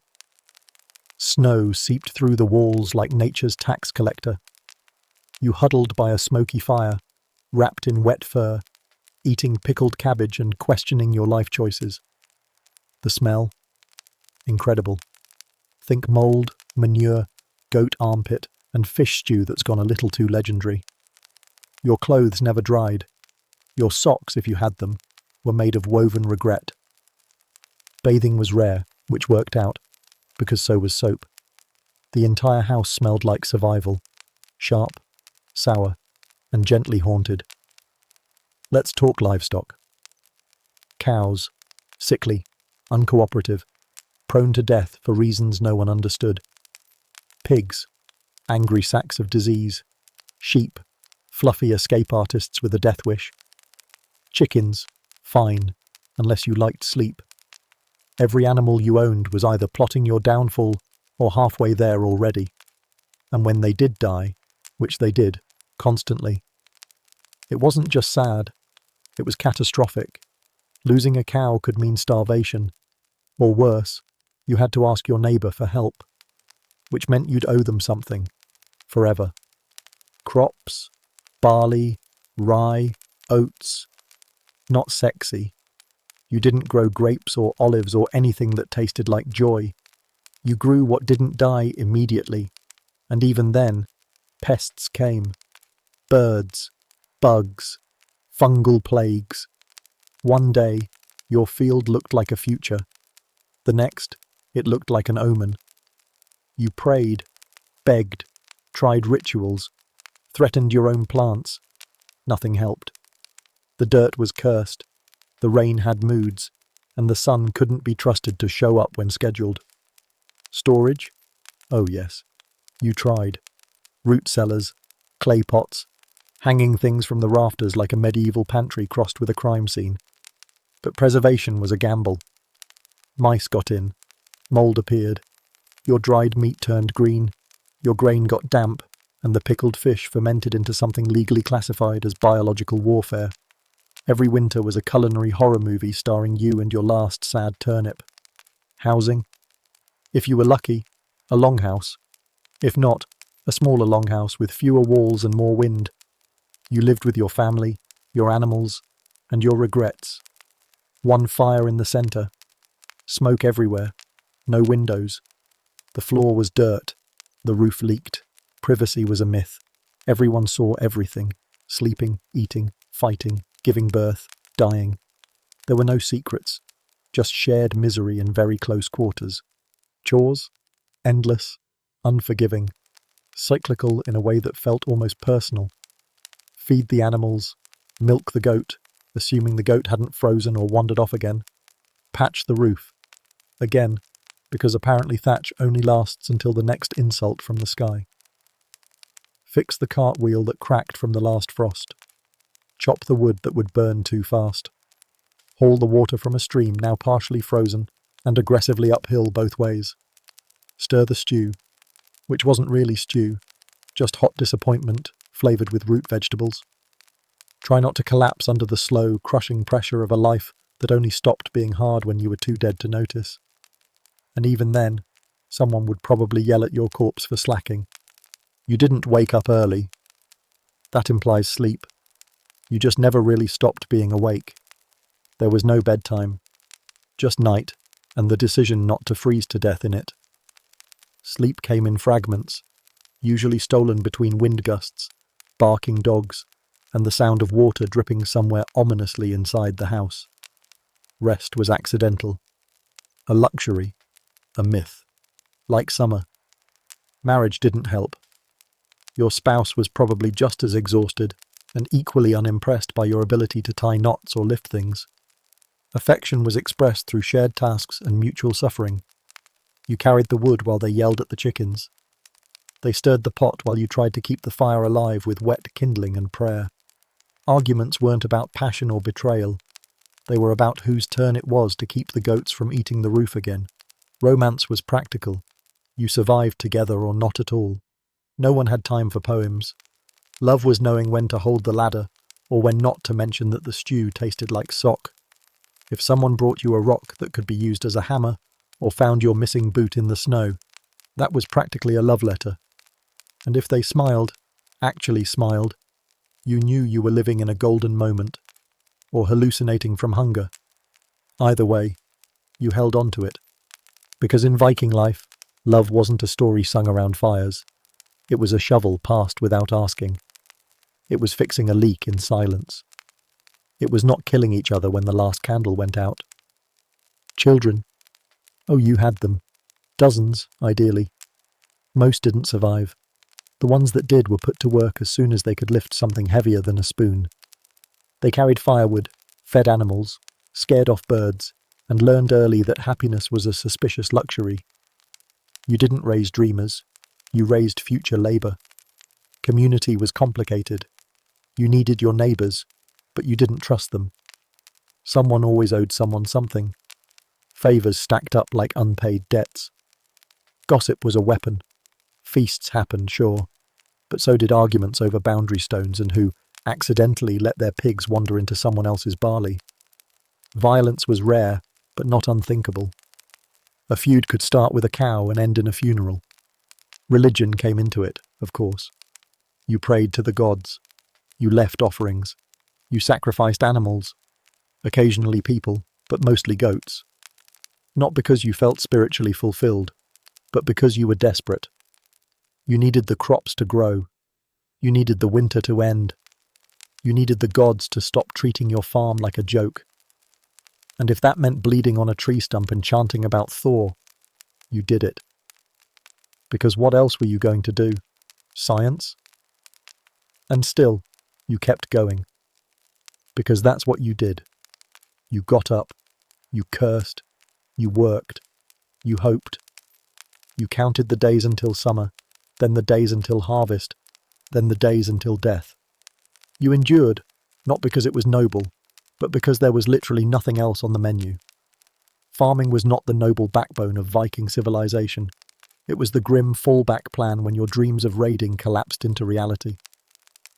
Snow seeped through the walls like nature's tax collector. You huddled by a smoky fire, wrapped in wet fur, eating pickled cabbage and questioning your life choices. The smell? Incredible. Think mold, manure, goat armpit, and fish stew that's gone a little too legendary. Your clothes never dried. Your socks, if you had them, were made of woven regret. Bathing was rare, which worked out, because so was soap. The entire house smelled like survival, sharp, sour, and gently haunted. Let's talk livestock. Cows, sickly, uncooperative, prone to death for reasons no one understood. Pigs, angry sacks of disease. Sheep, fluffy escape artists with a death wish. Chickens, fine, unless you liked sleep. Every animal you owned was either plotting your downfall or halfway there already. And when they did die, which they did, constantly, it wasn't just sad, it was catastrophic. Losing a cow could mean starvation, or worse, you had to ask your neighbour for help, which meant you'd owe them something, forever. Crops, barley, rye, oats, not sexy. You didn't grow grapes or olives or anything that tasted like joy. You grew what didn't die immediately, and even then, pests came. Birds, bugs, fungal plagues. One day, your field looked like a future. The next, it looked like an omen. You prayed, begged, tried rituals, threatened your own plants. Nothing helped. The dirt was cursed, the rain had moods, and the sun couldn't be trusted to show up when scheduled. Storage? Oh yes, you tried. Root cellars, clay pots, hanging things from the rafters like a medieval pantry crossed with a crime scene. But preservation was a gamble. Mice got in, mould appeared, your dried meat turned green, your grain got damp, and the pickled fish fermented into something legally classified as biological warfare. Every winter was a culinary horror movie starring you and your last sad turnip. Housing? If you were lucky, a longhouse. If not, a smaller longhouse with fewer walls and more wind. You lived with your family, your animals, and your regrets. One fire in the centre. Smoke everywhere. No windows. The floor was dirt. The roof leaked. Privacy was a myth. Everyone saw everything. Sleeping, eating, fighting, giving birth, dying. There were no secrets. Just shared misery in very close quarters. Chores? Endless. Unforgiving. Cyclical in a way that felt almost personal. Feed the animals. Milk the goat, assuming the goat hadn't frozen or wandered off again. Patch the roof. Again, because apparently thatch only lasts until the next insult from the sky. Fix the cartwheel that cracked from the last frost. Chop the wood that would burn too fast. Haul the water from a stream now partially frozen and aggressively uphill both ways. Stir the stew, which wasn't really stew, just hot disappointment flavoured with root vegetables. Try not to collapse under the slow, crushing pressure of a life that only stopped being hard when you were too dead to notice. And even then, someone would probably yell at your corpse for slacking. You didn't wake up early. That implies sleep. You just never really stopped being awake. There was no bedtime, just night, and the decision not to freeze to death in it. Sleep came in fragments, usually stolen between wind gusts, barking dogs, and the sound of water dripping somewhere ominously inside the house. Rest was accidental, a luxury, a myth, like summer. Marriage didn't help. Your spouse was probably just as exhausted and equally unimpressed by your ability to tie knots or lift things. Affection was expressed through shared tasks and mutual suffering. You carried the wood while they yelled at the chickens. They stirred the pot while you tried to keep the fire alive with wet kindling and prayer. Arguments weren't about passion or betrayal. They were about whose turn it was to keep the goats from eating the roof again. Romance was practical. You survived together or not at all. No one had time for poems. Love was knowing when to hold the ladder, or when not to mention that the stew tasted like sock. If someone brought you a rock that could be used as a hammer, or found your missing boot in the snow, that was practically a love letter. And if they smiled, actually smiled, you knew you were living in a golden moment, or hallucinating from hunger. Either way, you held on to it. Because in Viking life, love wasn't a story sung around fires. It was a shovel passed without asking. It was fixing a leak in silence. It was not killing each other when the last candle went out. Children. Oh, you had them. Dozens, ideally. Most didn't survive. The ones that did were put to work as soon as they could lift something heavier than a spoon. They carried firewood, fed animals, scared off birds, and learned early that happiness was a suspicious luxury. You didn't raise dreamers. You raised future labour. Community was complicated. You needed your neighbours, but you didn't trust them. Someone always owed someone something. Favours stacked up like unpaid debts. Gossip was a weapon. Feasts happened, sure, but so did arguments over boundary stones and who accidentally let their pigs wander into someone else's barley. Violence was rare, but not unthinkable. A feud could start with a cow and end in a funeral. Religion came into it, of course. You prayed to the gods. You left offerings. You sacrificed animals. Occasionally people, but mostly goats. Not because you felt spiritually fulfilled, but because you were desperate. You needed the crops to grow. You needed the winter to end. You needed the gods to stop treating your farm like a joke. And if that meant bleeding on a tree stump and chanting about Thor, you did it. Because what else were you going to do? Science? And still, you kept going. Because that's what you did. You got up. You cursed. You worked. You hoped. You counted the days until summer, then the days until harvest, then the days until death. You endured, not because it was noble, but because there was literally nothing else on the menu. Farming was not the noble backbone of Viking civilization. It was the grim fallback plan when your dreams of raiding collapsed into reality.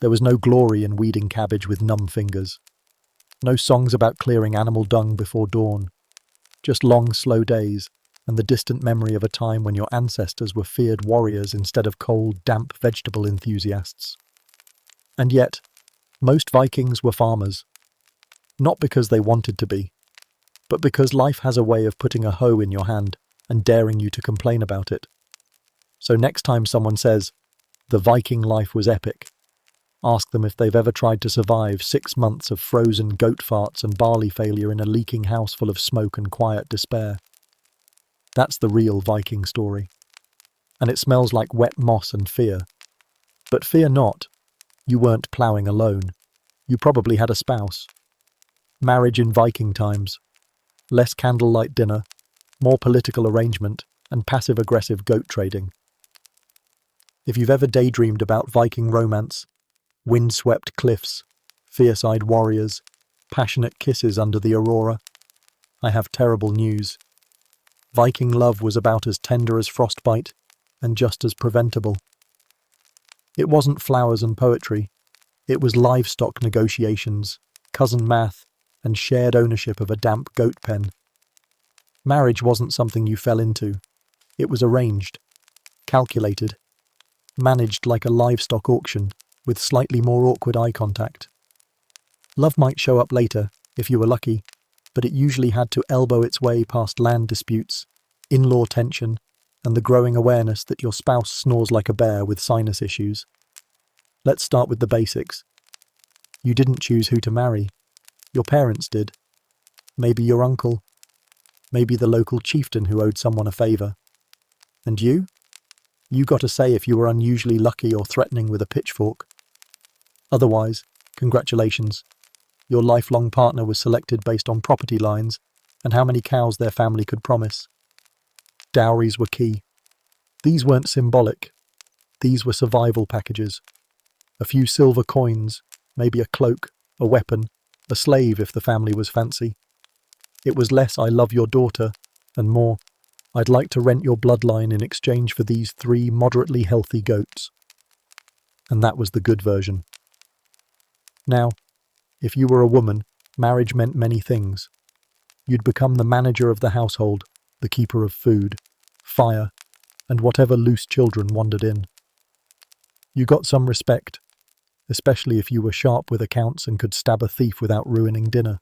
There was no glory in weeding cabbage with numb fingers. No songs about clearing animal dung before dawn. Just long, slow days, and the distant memory of a time when your ancestors were feared warriors instead of cold, damp vegetable enthusiasts. And yet, most Vikings were farmers. Not because they wanted to be, but because life has a way of putting a hoe in your hand and daring you to complain about it. So next time someone says, "The Viking life was epic," ask them if they've ever tried to survive 6 months of frozen goat farts and barley failure in a leaking house full of smoke and quiet despair. That's the real Viking story. And it smells like wet moss and fear. But fear not. You weren't ploughing alone. You probably had a spouse. Marriage in Viking times. Less candlelight dinner, more political arrangement, and passive-aggressive goat trading. If you've ever daydreamed about Viking romance, wind-swept cliffs, fierce-eyed warriors, passionate kisses under the aurora. I have terrible news. Viking love was about as tender as frostbite and just as preventable. It wasn't flowers and poetry. It was livestock negotiations, cousin math, and shared ownership of a damp goat pen. Marriage wasn't something you fell into. It was arranged, calculated, managed like a livestock auction with slightly more awkward eye contact. Love might show up later, if you were lucky, but it usually had to elbow its way past land disputes, in-law tension, and the growing awareness that your spouse snores like a bear with sinus issues. Let's start with the basics. You didn't choose who to marry. Your parents did. Maybe your uncle. Maybe the local chieftain who owed someone a favour. And you? You got to say if you were unusually lucky or threatening with a pitchfork. Otherwise, congratulations. Your lifelong partner was selected based on property lines and how many cows their family could promise. Dowries were key. These weren't symbolic. These were survival packages. A few silver coins, maybe a cloak, a weapon, a slave if the family was fancy. It was less "I love your daughter" and more "I'd like to rent your bloodline in exchange for these 3 moderately healthy goats." And that was the good version. Now, if you were a woman, marriage meant many things. You'd become the manager of the household, the keeper of food, fire, and whatever loose children wandered in. You got some respect, especially if you were sharp with accounts and could stab a thief without ruining dinner.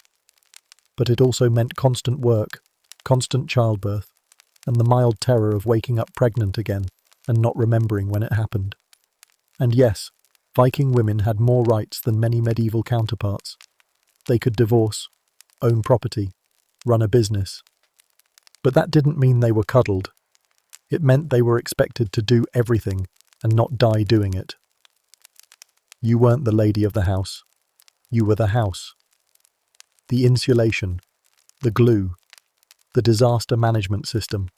But it also meant constant work, constant childbirth, and the mild terror of waking up pregnant again and not remembering when it happened. And yes, Viking women had more rights than many medieval counterparts. They could divorce, own property, run a business. But that didn't mean they were cuddled. It meant they were expected to do everything and not die doing it. You weren't the lady of the house. You were the house. The insulation, the glue, the disaster management system.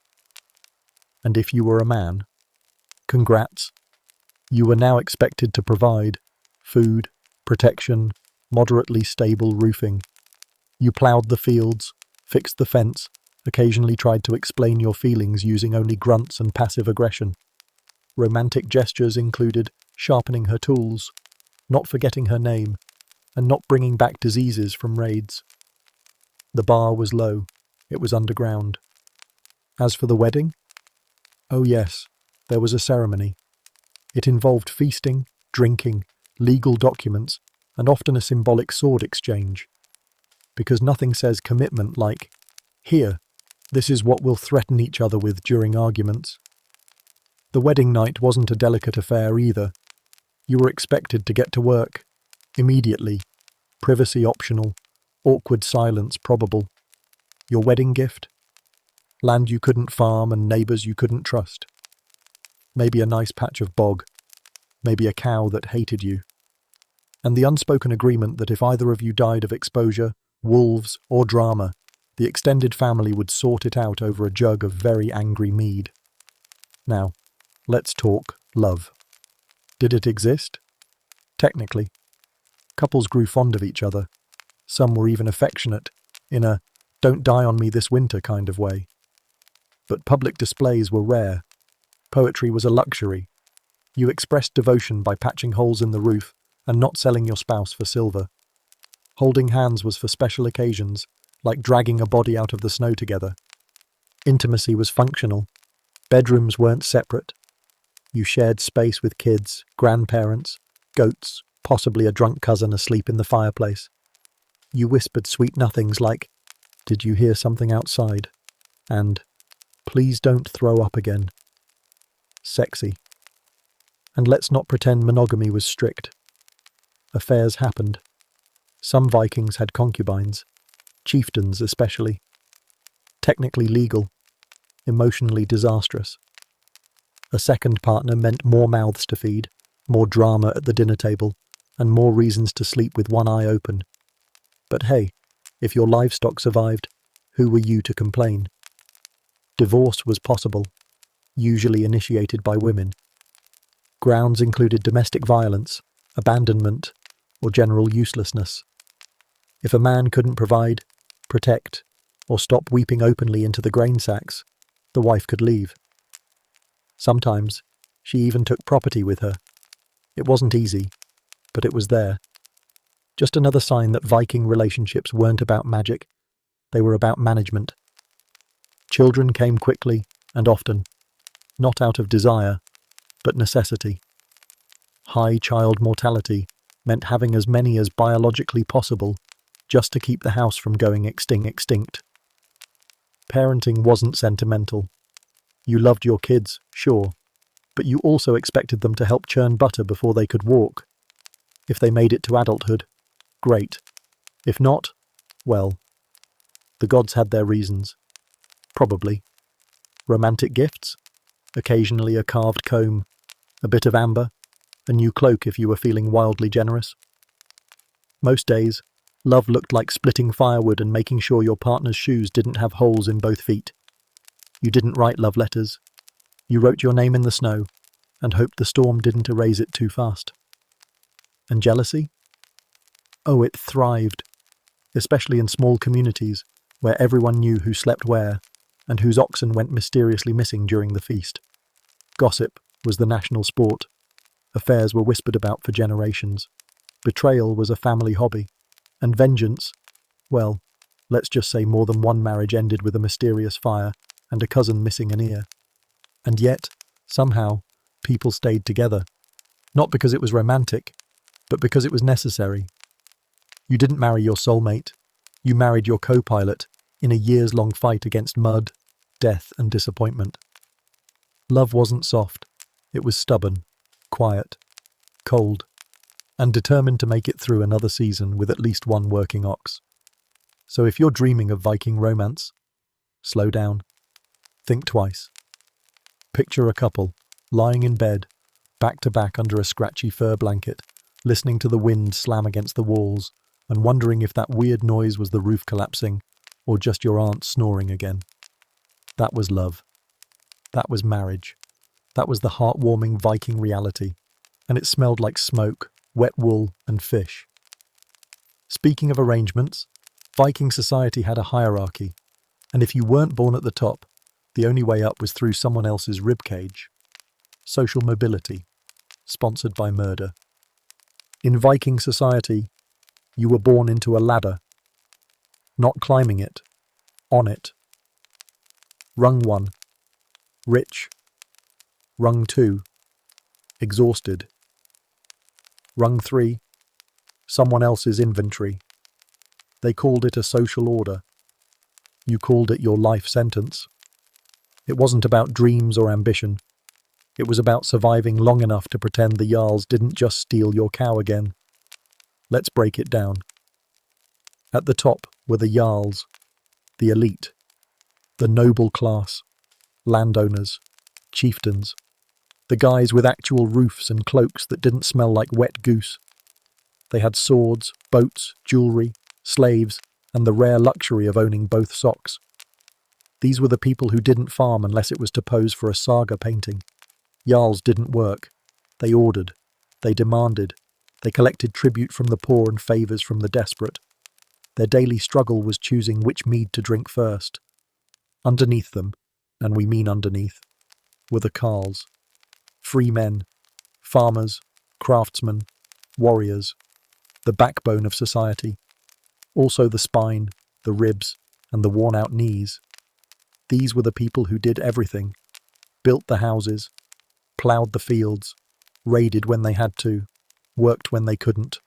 And if you were a man, congrats. You were now expected to provide food, protection, moderately stable roofing. You ploughed the fields, fixed the fence, occasionally tried to explain your feelings using only grunts and passive aggression. Romantic gestures included sharpening her tools, not forgetting her name, and not bringing back diseases from raids. The bar was low. It was underground. As for the wedding? Oh yes, there was a ceremony. It involved feasting, drinking, legal documents, and often a symbolic sword exchange. Because nothing says commitment like, "Here, this is what we'll threaten each other with during arguments." The wedding night wasn't a delicate affair either. You were expected to get to work, immediately, privacy optional, awkward silence probable. Your wedding gift? Land you couldn't farm and neighbours you couldn't trust. Maybe a nice patch of bog. Maybe a cow that hated you. And the unspoken agreement that if either of you died of exposure, wolves, or drama, the extended family would sort it out over a jug of very angry mead. Now, let's talk love. Did it exist? Technically. Couples grew fond of each other. Some were even affectionate, in a "don't die on me this winter" kind of way. But public displays were rare. Poetry was a luxury. You expressed devotion by patching holes in the roof and not selling your spouse for silver. Holding hands was for special occasions, like dragging a body out of the snow together. Intimacy was functional. Bedrooms weren't separate. You shared space with kids, grandparents, goats, possibly a drunk cousin asleep in the fireplace. You whispered sweet nothings like, "Did you hear something outside?" and "Please don't throw up again." Sexy. And let's not pretend monogamy was strict. Affairs happened. Some Vikings had concubines, chieftains especially. Technically legal, emotionally disastrous. A second partner meant more mouths to feed, more drama at the dinner table, and more reasons to sleep with one eye open. But hey, if your livestock survived, who were you to complain? Divorce was possible, usually initiated by women. Grounds included domestic violence, abandonment, or general uselessness. If a man couldn't provide, protect, or stop weeping openly into the grain sacks, the wife could leave. Sometimes she even took property with her. It wasn't easy, but it was there. Just another sign that Viking relationships weren't about magic, they were about management. Children came quickly and often, not out of desire, but necessity. High child mortality meant having as many as biologically possible just to keep the house from going extinct. Parenting wasn't sentimental. You loved your kids, sure, but you also expected them to help churn butter before they could walk. If they made it to adulthood, great. If not, well, the gods had their reasons. Probably. Romantic gifts? Occasionally a carved comb, a bit of amber, a new cloak if you were feeling wildly generous. Most days, love looked like splitting firewood and making sure your partner's shoes didn't have holes in both feet. You didn't write love letters. You wrote your name in the snow and hoped the storm didn't erase it too fast. And jealousy? Oh, it thrived, especially in small communities where everyone knew who slept where and whose oxen went mysteriously missing during the feast. Gossip was the national sport. Affairs were whispered about for generations. Betrayal was a family hobby. And vengeance, well, let's just say more than one marriage ended with a mysterious fire and a cousin missing an ear. And yet, somehow, people stayed together. Not because it was romantic, but because it was necessary. You didn't marry your soulmate. You married your co-pilot in a years-long fight against mud, death, and disappointment. Love wasn't soft. It was stubborn, quiet, cold, and determined to make it through another season with at least one working ox. So if you're dreaming of Viking romance, slow down. Think twice. Picture a couple, lying in bed, back to back under a scratchy fur blanket, listening to the wind slam against the walls, and wondering if that weird noise was the roof collapsing, or just your aunt snoring again. That was love. That was marriage. That was the heartwarming Viking reality, and it smelled like smoke, wet wool, and fish. Speaking of arrangements, Viking society had a hierarchy, and if you weren't born at the top, the only way up was through someone else's ribcage. Social mobility, sponsored by murder. In Viking society, you were born into a ladder, not climbing it, on it. Rung 1, rich. Rung 2, exhausted. Rung 3, someone else's inventory. They called it a social order. You called it your life sentence. It wasn't about dreams or ambition. It was about surviving long enough to pretend the Jarls didn't just steal your cow again. Let's break it down. At the top were the Jarls, the elite, the noble class, landowners, chieftains, the guys with actual roofs and cloaks that didn't smell like wet goose. They had swords, boats, jewellery, slaves, and the rare luxury of owning both socks. These were the people who didn't farm unless it was to pose for a saga painting. Jarls didn't work. They ordered. They demanded. They collected tribute from the poor and favours from the desperate. Their daily struggle was choosing which mead to drink first. Underneath them, and we mean underneath, were the carls. Free men, farmers, craftsmen, warriors, the backbone of society. Also the spine, the ribs, and the worn-out knees. These were the people who did everything, built the houses, ploughed the fields, raided when they had to, worked when they couldn't.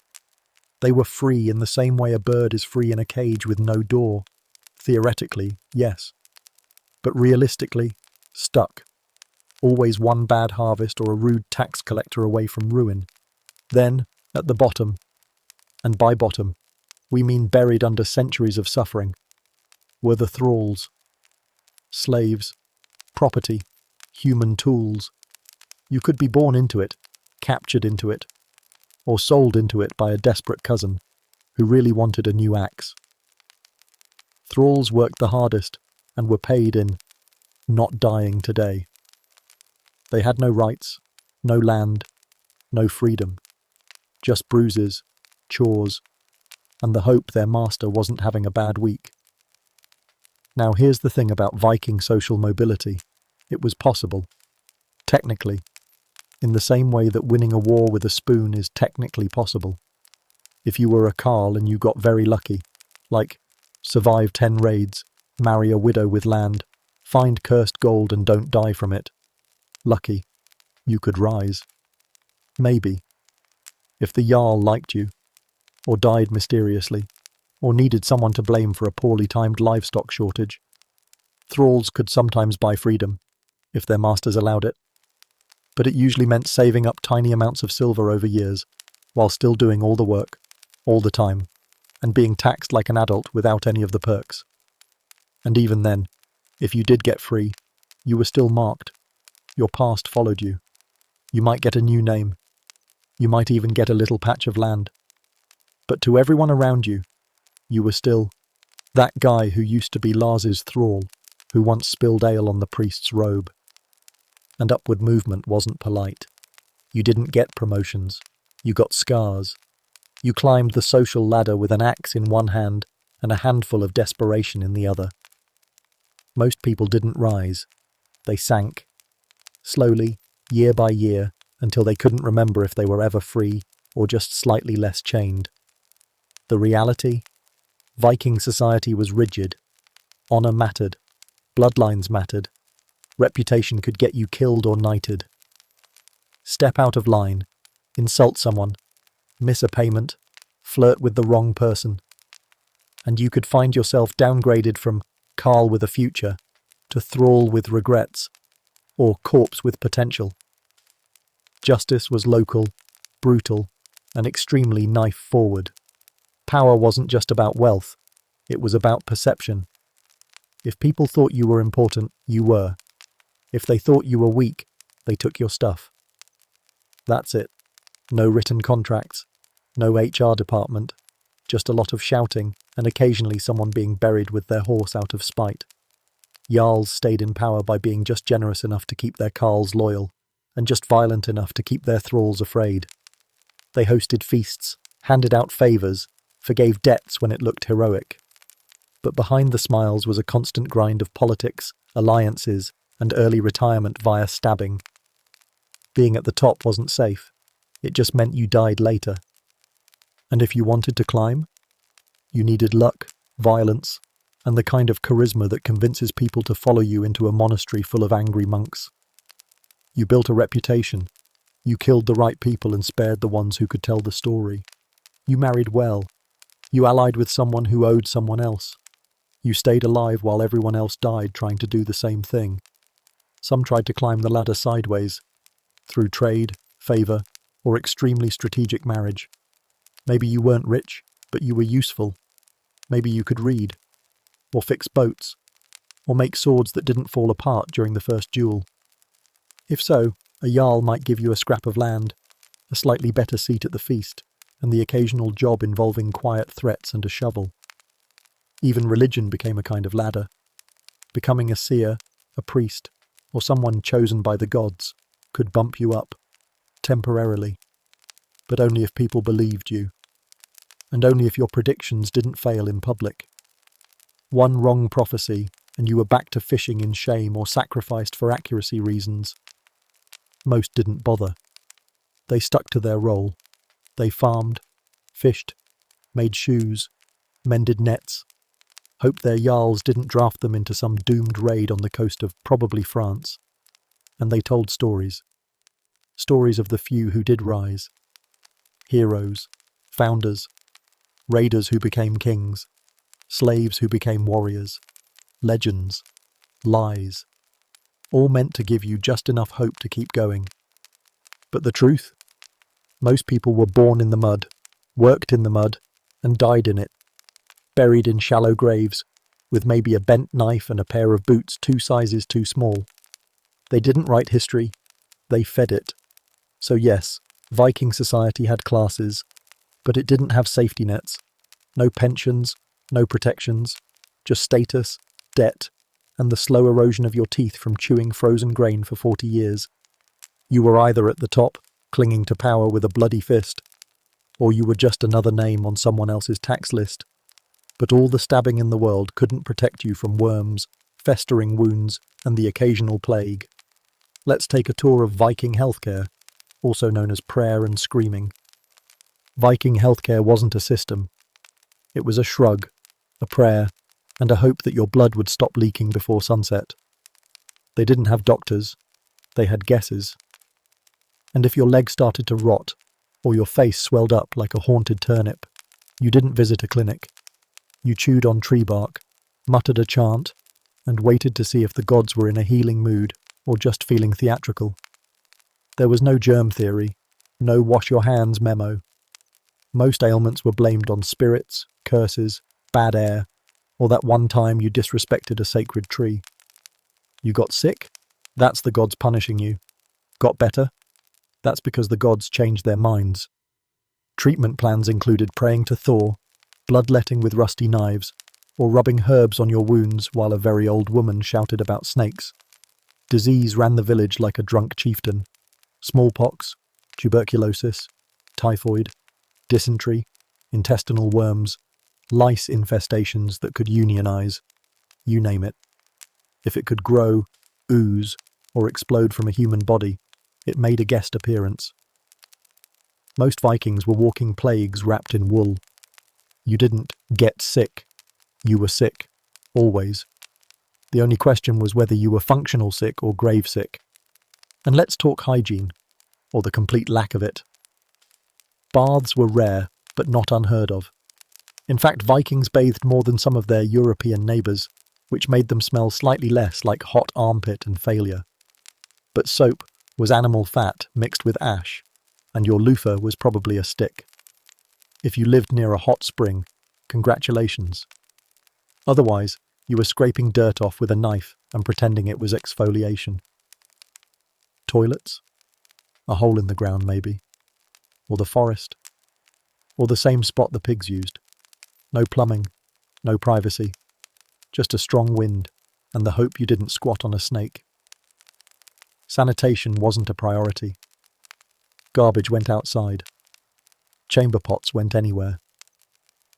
They were free in the same way a bird is free in a cage with no door. Theoretically, yes. But realistically, stuck. Always one bad harvest or a rude tax collector away from ruin. Then, at the bottom, and by bottom, we mean buried under centuries of suffering, were the thralls. Slaves, property, human tools. You could be born into it, captured into it, or sold into it by a desperate cousin who really wanted a new axe. Thralls worked the hardest and were paid in not dying today. They had no rights, no land, no freedom, just bruises, chores, and the hope their master wasn't having a bad week. Now here's the thing about Viking social mobility. It was possible. Technically. In the same way that winning a war with a spoon is technically possible. If you were a Carl and you got very lucky, like survive 10 raids, marry a widow with land, find cursed gold and don't die from it. Lucky. You could rise. Maybe. If the Jarl liked you, or died mysteriously, or needed someone to blame for a poorly timed livestock shortage, thralls could sometimes buy freedom, if their masters allowed it. But it usually meant saving up tiny amounts of silver over years, while still doing all the work, all the time, and being taxed like an adult without any of the perks. And even then, if you did get free, you were still marked. Your past followed you. You might get a new name. You might even get a little patch of land. But to everyone around you, you were still that guy who used to be Lars's thrall, who once spilled ale on the priest's robe. And upward movement wasn't polite. You didn't get promotions. You got scars. You climbed the social ladder with an axe in one hand and a handful of desperation in the other. Most people didn't rise. They sank. Slowly, year by year, until they couldn't remember if they were ever free or just slightly less chained. The reality? Viking society was rigid. Honor mattered. Bloodlines mattered. Reputation could get you killed or knighted. Step out of line. Insult someone. Miss a payment. Flirt with the wrong person. And you could find yourself downgraded from Carl with a future to thrall with regrets or corpse with potential. Justice was local, brutal, and extremely knife-forward. Power wasn't just about wealth, it was about perception. If people thought you were important, you were. If they thought you were weak, they took your stuff. That's it. No written contracts, no HR department, just a lot of shouting and occasionally someone being buried with their horse out of spite. Jarls stayed in power by being just generous enough to keep their carls loyal, and just violent enough to keep their thralls afraid. They hosted feasts, handed out favours, forgave debts when it looked heroic. But behind the smiles was a constant grind of politics, alliances, and early retirement via stabbing. Being at the top wasn't safe. It just meant you died later. And if you wanted to climb, you needed luck, violence, and the kind of charisma that convinces people to follow you into a monastery full of angry monks. You built a reputation. You killed the right people and spared the ones who could tell the story. You married well. You allied with someone who owed someone else. You stayed alive while everyone else died trying to do the same thing. Some tried to climb the ladder sideways, through trade, favour, or extremely strategic marriage. Maybe you weren't rich, but you were useful. Maybe you could read, or fix boats, or make swords that didn't fall apart during the first duel. If so, a Jarl might give you a scrap of land, a slightly better seat at the feast, and the occasional job involving quiet threats and a shovel. Even religion became a kind of ladder. Becoming a seer, a priest, or someone chosen by the gods could bump you up, temporarily, but only if people believed you, and only if your predictions didn't fail in public. One wrong prophecy, and you were back to fishing in shame or sacrificed for accuracy reasons. Most didn't bother. They stuck to their role. They farmed, fished, made shoes, mended nets, hoped their Jarls didn't draft them into some doomed raid on the coast of probably France. And they told stories. Stories of the few who did rise. Heroes, founders, raiders who became kings, slaves who became warriors, legends, lies, all meant to give you just enough hope to keep going. But the truth? Most people were born in the mud, worked in the mud, and died in it, buried in shallow graves, with maybe a bent knife and a pair of boots 2 sizes too small. They didn't write history, they fed it. So yes, Viking society had classes, but it didn't have safety nets. No pensions, no protections, just status, debt, and the slow erosion of your teeth from chewing frozen grain for 40 years. You were either at the top, clinging to power with a bloody fist, or you were just another name on someone else's tax list. But all the stabbing in the world couldn't protect you from worms, festering wounds, and the occasional plague. Let's take a tour of Viking healthcare, also known as prayer and screaming. Viking healthcare wasn't a system. It was a shrug, a prayer, and a hope that your blood would stop leaking before sunset. They didn't have doctors. They had guesses. And if your leg started to rot, or your face swelled up like a haunted turnip, you didn't visit a clinic. You chewed on tree bark, muttered a chant, and waited to see if the gods were in a healing mood or just feeling theatrical. There was no germ theory, no wash your hands memo. Most ailments were blamed on spirits, curses, bad air, or that one time you disrespected a sacred tree. You got sick? That's the gods punishing you. Got better? That's because the gods changed their minds. Treatment plans included praying to Thor, bloodletting with rusty knives, or rubbing herbs on your wounds while a very old woman shouted about snakes. Disease ran the village like a drunk chieftain. Smallpox, tuberculosis, typhoid, dysentery, intestinal worms, lice infestations that could unionize. You name it. If it could grow, ooze, or explode from a human body, it made a guest appearance. Most Vikings were walking plagues wrapped in wool. You didn't get sick. You were sick. Always. The only question was whether you were functional sick or grave sick. And let's talk hygiene, or the complete lack of it. Baths were rare, but not unheard of. In fact, Vikings bathed more than some of their European neighbours, which made them smell slightly less like hot armpit and failure. But soap was animal fat mixed with ash, and your loofah was probably a stick. If you lived near a hot spring, congratulations. Otherwise, you were scraping dirt off with a knife and pretending it was exfoliation. Toilets? A hole in the ground, maybe. Or the forest. Or the same spot the pigs used. No plumbing, no privacy. Just a strong wind and the hope you didn't squat on a snake. Sanitation wasn't a priority. Garbage went outside. Chamber pots went anywhere.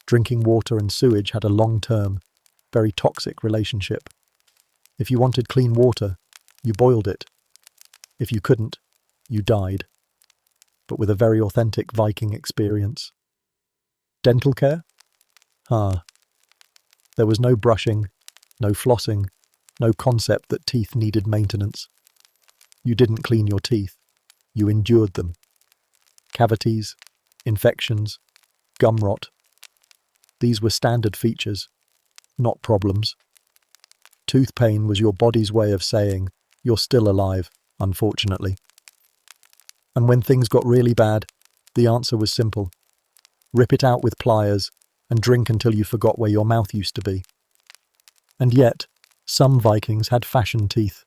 Drinking water and sewage had a long-term, very toxic relationship. If you wanted clean water, you boiled it. If you couldn't, you died. But with a very authentic Viking experience. Dental care? There was no brushing, no flossing, no concept that teeth needed maintenance. You didn't clean your teeth. You endured them. Cavities, infections, gum rot. These were standard features, not problems. Tooth pain was your body's way of saying, you're still alive, unfortunately. And when things got really bad, the answer was simple. Rip it out with pliers and drink until you forgot where your mouth used to be. And yet, some Vikings had fashion teeth.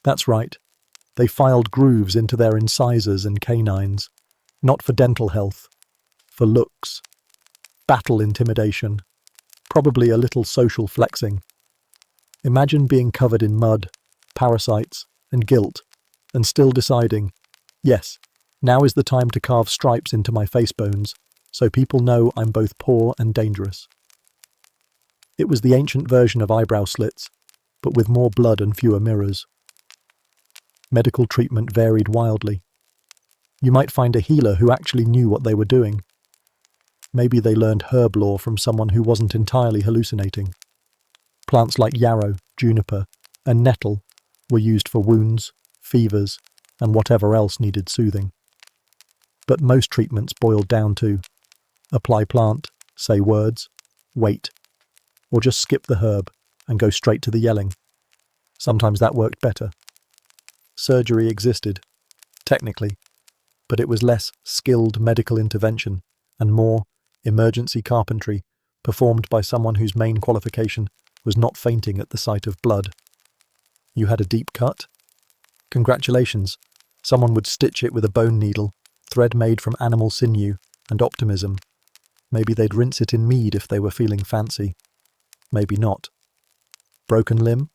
That's right, they filed grooves into their incisors and canines, not for dental health, for looks. Battle intimidation, probably a little social flexing. Imagine being covered in mud, parasites, and guilt, and still deciding, yes, now is the time to carve stripes into my face bones, so people know I'm both poor and dangerous. It was the ancient version of eyebrow slits, but with more blood and fewer mirrors. Medical treatment varied wildly. You might find a healer who actually knew what they were doing. Maybe they learned herb lore from someone who wasn't entirely hallucinating. Plants like yarrow, juniper, and nettle were used for wounds, fevers, and whatever else needed soothing. But most treatments boiled down to apply plant, say words, wait, or just skip the herb and go straight to the yelling. Sometimes that worked better. Surgery existed, technically, but it was less skilled medical intervention and more emergency carpentry performed by someone whose main qualification was not fainting at the sight of blood. You had a deep cut? Congratulations, someone would stitch it with a bone needle, thread made from animal sinew, and optimism. Maybe they'd rinse it in mead if they were feeling fancy. Maybe not. Broken limb?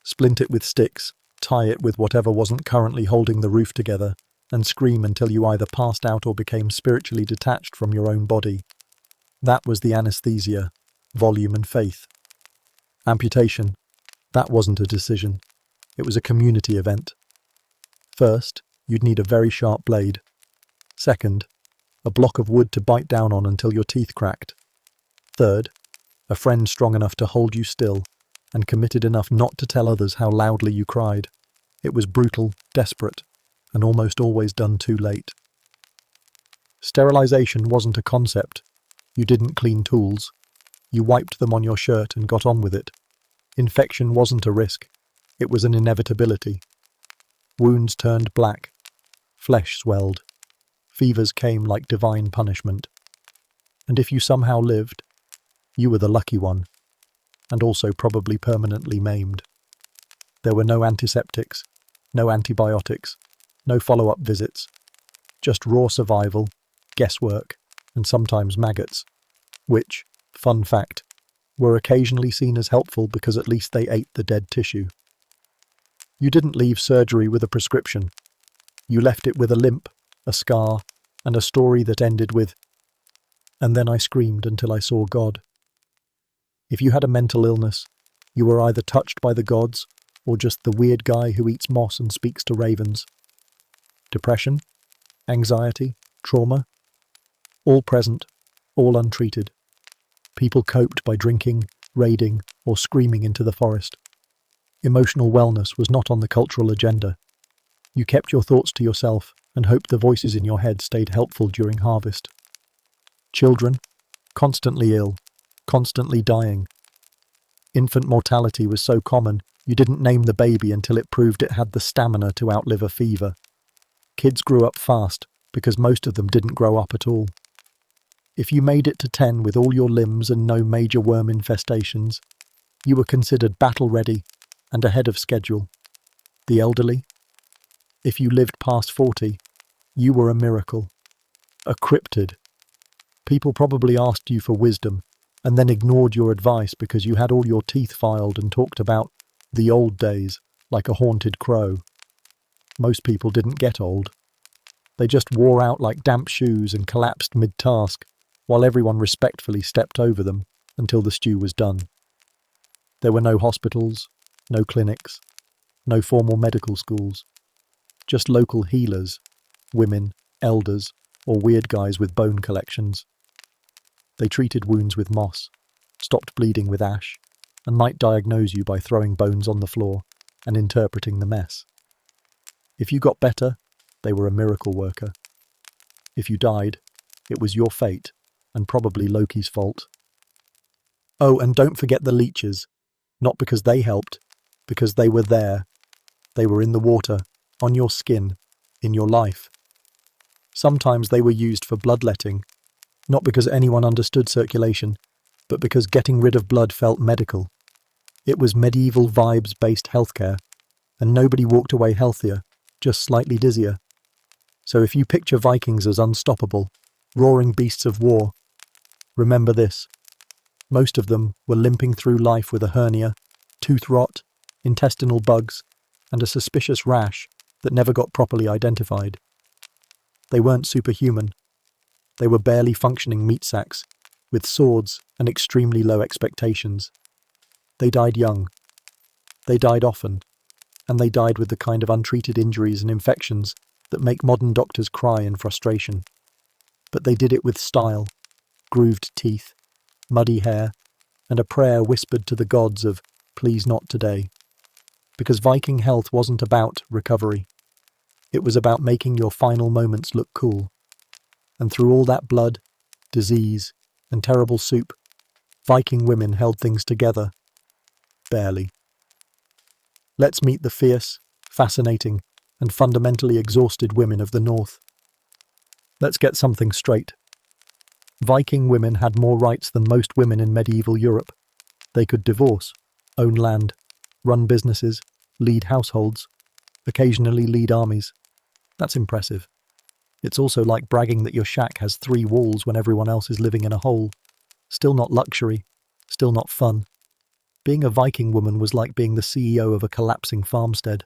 Splint it with sticks, tie it with whatever wasn't currently holding the roof together, and scream until you either passed out or became spiritually detached from your own body. That was the anesthesia, volume and faith. Amputation, that wasn't a decision. It was a community event. First, you'd need a very sharp blade. Second, a block of wood to bite down on until your teeth cracked. Third, a friend strong enough to hold you still and committed enough not to tell others how loudly you cried. It was brutal, desperate, and almost always done too late. Sterilization wasn't a concept. You didn't clean tools. You wiped them on your shirt and got on with it. Infection wasn't a risk. It was an inevitability. Wounds turned black. Flesh swelled. Fevers came like divine punishment. And if you somehow lived, you were the lucky one, and also probably permanently maimed. There were no antiseptics, no antibiotics, no follow-up visits, just raw survival, guesswork, and sometimes maggots, which, fun fact, were occasionally seen as helpful because at least they ate the dead tissue. You didn't leave surgery with a prescription. You left it with a limp, a scar, and a story that ended with, "And then I screamed until I saw God." If you had a mental illness, you were either touched by the gods or just the weird guy who eats moss and speaks to ravens. Depression, anxiety, trauma, all present, all untreated. People coped by drinking, raiding, or screaming into the forest. Emotional wellness was not on the cultural agenda. You kept your thoughts to yourself and hoped the voices in your head stayed helpful during harvest. Children, constantly ill, constantly dying. Infant mortality was so common, you didn't name the baby until it proved it had the stamina to outlive a fever. Kids grew up fast because most of them didn't grow up at all. If you made it to 10 with all your limbs and no major worm infestations, you were considered battle-ready and ahead of schedule. The elderly? If you lived past 40, you were a miracle. A cryptid. People probably asked you for wisdom and then ignored your advice because you had all your teeth filed and talked about the old days like a haunted crow. Most people didn't get old. They just wore out like damp shoes and collapsed mid-task, while everyone respectfully stepped over them until the stew was done. There were no hospitals, no clinics, no formal medical schools. Just local healers, women, elders, or weird guys with bone collections. They treated wounds with moss, stopped bleeding with ash, and might diagnose you by throwing bones on the floor and interpreting the mess. If you got better, they were a miracle worker. If you died, it was your fate, and probably Loki's fault. Oh, and don't forget the leeches. Not because they helped, because they were there. They were in the water, on your skin, in your life. Sometimes they were used for bloodletting, not because anyone understood circulation, but because getting rid of blood felt medical. It was medieval vibes-based healthcare, and nobody walked away healthier, just slightly dizzier. So if you picture Vikings as unstoppable, roaring beasts of war, remember this. Most of them were limping through life with a hernia, tooth rot, intestinal bugs, and a suspicious rash that never got properly identified. They weren't superhuman. They were barely functioning meat sacks, with swords and extremely low expectations. They died young. They died often. And they died with the kind of untreated injuries and infections that make modern doctors cry in frustration. But they did it with style, grooved teeth, muddy hair, and a prayer whispered to the gods of, "Please not today." Because Viking health wasn't about recovery. It was about making your final moments look cool. And through all that blood, disease, and terrible soup, Viking women held things together. Barely. Let's meet the fierce, fascinating, and fundamentally exhausted women of the North. Let's get something straight. Viking women had more rights than most women in medieval Europe. They could divorce, own land, run businesses, lead households, occasionally lead armies. That's impressive. It's also like bragging that your shack has 3 walls when everyone else is living in a hole. Still not luxury, still not fun. Being a Viking woman was like being the CEO of a collapsing farmstead.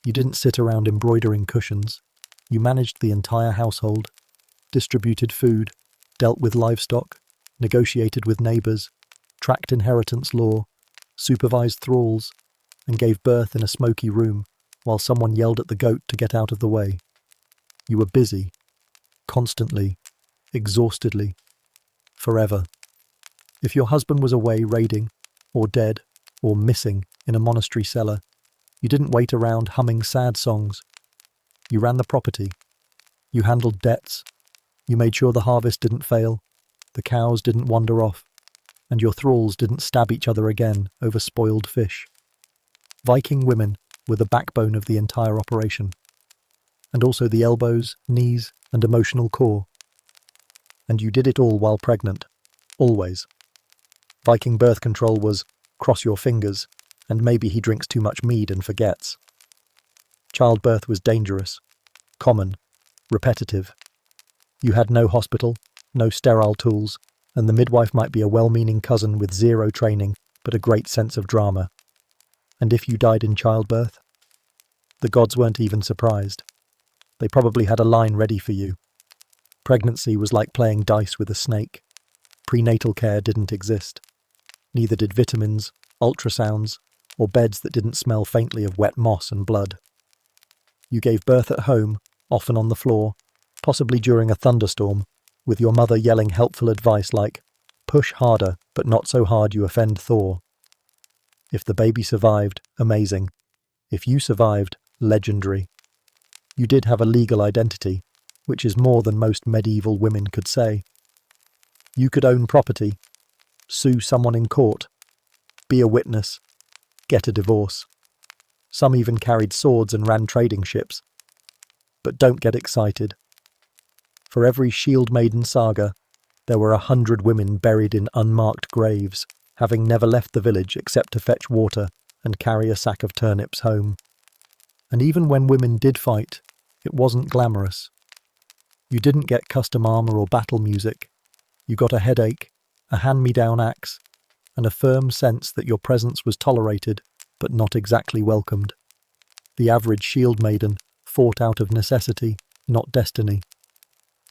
You didn't sit around embroidering cushions. You managed the entire household, distributed food, dealt with livestock, negotiated with neighbours, tracked inheritance law, supervised thralls, and gave birth in a smoky room while someone yelled at the goat to get out of the way. You were busy, constantly, exhaustedly, forever. If your husband was away raiding, or dead, or missing in a monastery cellar, you didn't wait around humming sad songs. You ran the property. You handled debts. You made sure the harvest didn't fail, the cows didn't wander off, and your thralls didn't stab each other again over spoiled fish. Viking women were the backbone of the entire operation, and also the elbows, knees, and emotional core. And you did it all while pregnant. Always. Viking birth control was cross your fingers, and maybe he drinks too much mead and forgets. Childbirth was dangerous, common, repetitive. You had no hospital, no sterile tools, and the midwife might be a well-meaning cousin with zero training, but a great sense of drama. And if you died in childbirth? The gods weren't even surprised. They probably had a line ready for you. Pregnancy was like playing dice with a snake. Prenatal care didn't exist. Neither did vitamins, ultrasounds, or beds that didn't smell faintly of wet moss and blood. You gave birth at home, often on the floor, possibly during a thunderstorm, with your mother yelling helpful advice like, "Push harder, but not so hard you offend Thor." If the baby survived, amazing. If you survived, legendary. You did have a legal identity, which is more than most medieval women could say. You could own property, sue someone in court, be a witness, get a divorce. Some even carried swords and ran trading ships. But don't get excited. For every Shield Maiden saga, there were 100 women buried in unmarked graves, having never left the village except to fetch water and carry a sack of turnips home. And even when women did fight, it wasn't glamorous. You didn't get custom armour or battle music. You got a headache, a hand-me-down axe, and a firm sense that your presence was tolerated, but not exactly welcomed. The average Shield Maiden fought out of necessity, not destiny.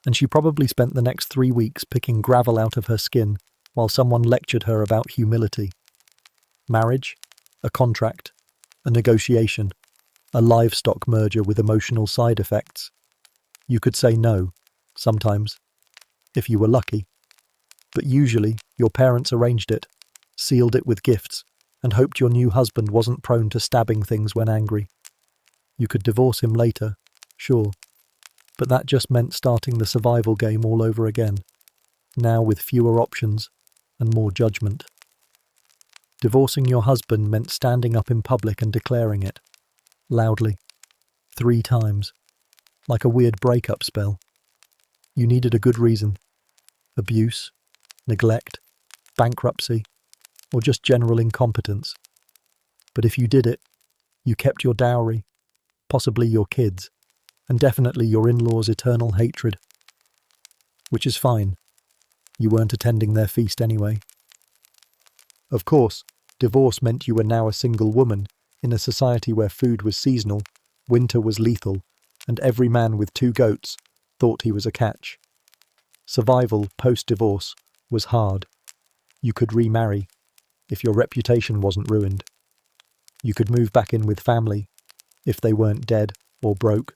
And she probably spent the next 3 weeks picking gravel out of her skin while someone lectured her about humility. Marriage, a contract, a negotiation, a livestock merger with emotional side effects. You could say no, sometimes, if you were lucky. But usually, your parents arranged it, sealed it with gifts, and hoped your new husband wasn't prone to stabbing things when angry. You could divorce him later, sure, but that just meant starting the survival game all over again, now with fewer options and more judgment. Divorcing your husband meant standing up in public and declaring it, loudly, 3 times, like a weird breakup spell. You needed a good reason. Abuse, neglect, bankruptcy, or just general incompetence. But if you did it, you kept your dowry, possibly your kids, and definitely your in-laws' eternal hatred. Which is fine. You weren't attending their feast anyway. Of course, divorce meant you were now a single woman in a society where food was seasonal, winter was lethal, and every man with 2 goats thought he was a catch. Survival post-divorce was hard. You could remarry, if your reputation wasn't ruined. You could move back in with family, if they weren't dead or broke.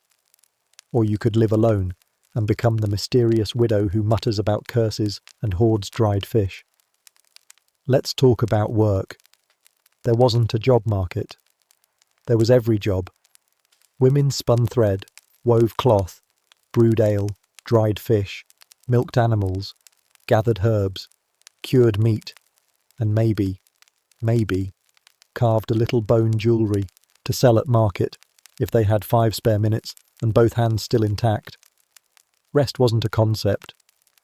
Or you could live alone and become the mysterious widow who mutters about curses and hoards dried fish. Let's talk about work. There wasn't a job market. There was every job. Women spun thread, wove cloth, brewed ale, dried fish, milked animals, gathered herbs, cured meat, and maybe, carved a little bone jewellery to sell at market if they had 5 spare minutes and both hands still intact. Rest wasn't a concept.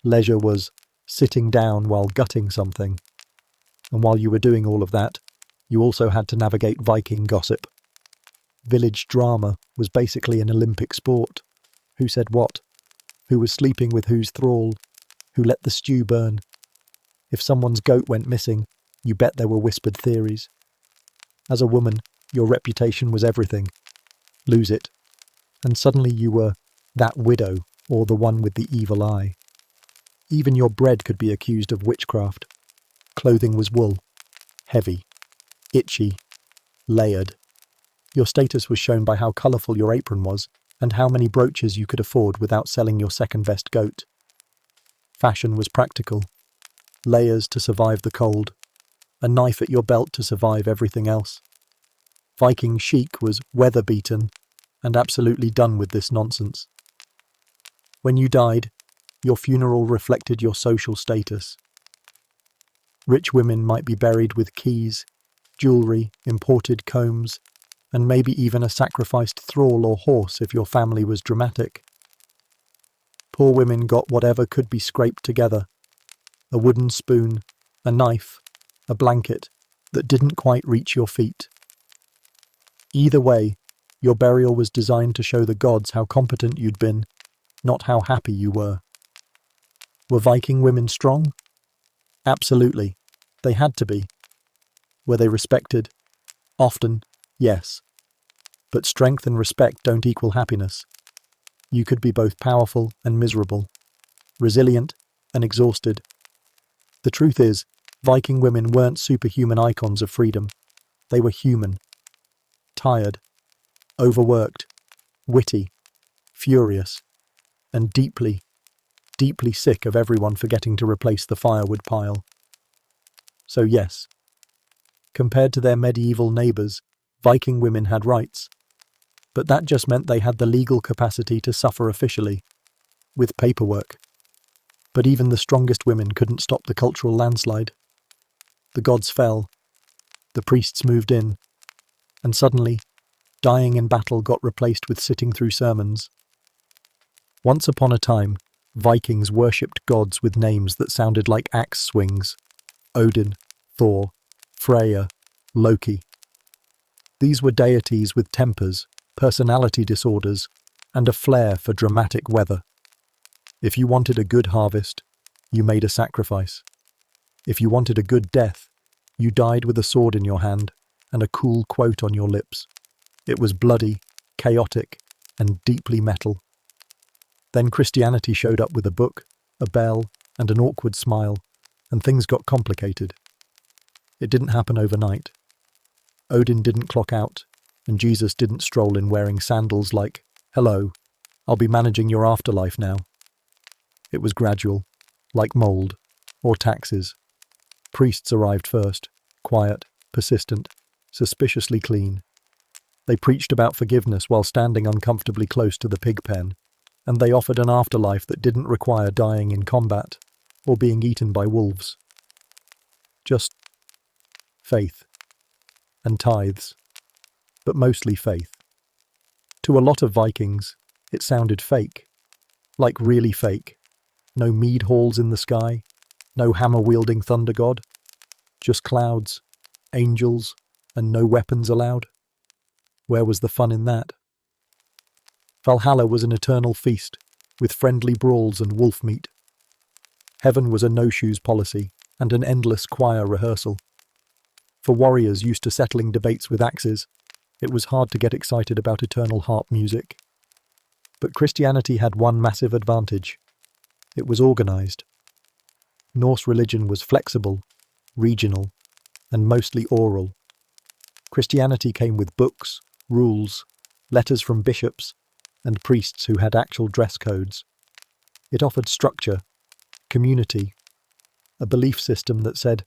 Leisure was sitting down while gutting something. And while you were doing all of that, you also had to navigate Viking gossip. Village drama was basically an Olympic sport. Who said what? Who was sleeping with whose thrall? Who let the stew burn? If someone's goat went missing, you bet there were whispered theories. As a woman, your reputation was everything. Lose it, and suddenly you were That widow, or the one with the evil eye. Even your bread could be accused of witchcraft. Clothing was wool, heavy, itchy, layered. Your status was shown by how colourful your apron was and how many brooches you could afford without selling your second-best goat. Fashion was practical. Layers to survive the cold. A knife at your belt to survive everything else. Viking chic was weather-beaten and absolutely done with this nonsense. When you died, your funeral reflected your social status. Rich women might be buried with keys, jewellery, imported combs, and maybe even a sacrificed thrall or horse if your family was dramatic. Poor women got whatever could be scraped together. A wooden spoon, a knife, a blanket that didn't quite reach your feet. Either way, your burial was designed to show the gods how competent you'd been, not how happy you were. Were Viking women strong? Absolutely. They had to be. Were they respected? Often, yes. But strength and respect don't equal happiness. You could be both powerful and miserable, resilient and exhausted. The truth is, Viking women weren't superhuman icons of freedom. They were human. Tired, overworked, witty, furious, and deeply, deeply sick of everyone forgetting to replace the firewood pile. So yes, compared to their medieval neighbours, Viking women had rights. But that just meant they had the legal capacity to suffer officially, with paperwork. But even the strongest women couldn't stop the cultural landslide. The gods fell, the priests moved in, and suddenly, dying in battle got replaced with sitting through sermons. Once upon a time, Vikings worshipped gods with names that sounded like axe swings. Odin, Thor, Freya, Loki. These were deities with tempers, personality disorders, and a flair for dramatic weather. If you wanted a good harvest, you made a sacrifice. If you wanted a good death, you died with a sword in your hand and a cool quote on your lips. It was bloody, chaotic, and deeply metal. Then Christianity showed up with a book, a bell, and an awkward smile, and things got complicated. It didn't happen overnight. Odin didn't clock out, and Jesus didn't stroll in wearing sandals like, "Hello, I'll be managing your afterlife now." It was gradual, like mould, or taxes. Priests arrived first, quiet, persistent, suspiciously clean. They preached about forgiveness while standing uncomfortably close to the pig pen, and they offered an afterlife that didn't require dying in combat or being eaten by wolves. Just faith and tithes, but mostly faith. To a lot of Vikings, it sounded fake, like really fake. No mead halls in the sky, no hammer-wielding thunder god, just clouds, angels, and no weapons allowed. Where was the fun in that? Valhalla was an eternal feast, with friendly brawls and wolf meat. Heaven was a no-shoes policy and an endless choir rehearsal. For warriors used to settling debates with axes, it was hard to get excited about eternal harp music. But Christianity had one massive advantage. It was organised. Norse religion was flexible, regional, and mostly oral. Christianity came with books, rules, letters from bishops, and priests who had actual dress codes. It offered structure, community, a belief system that said,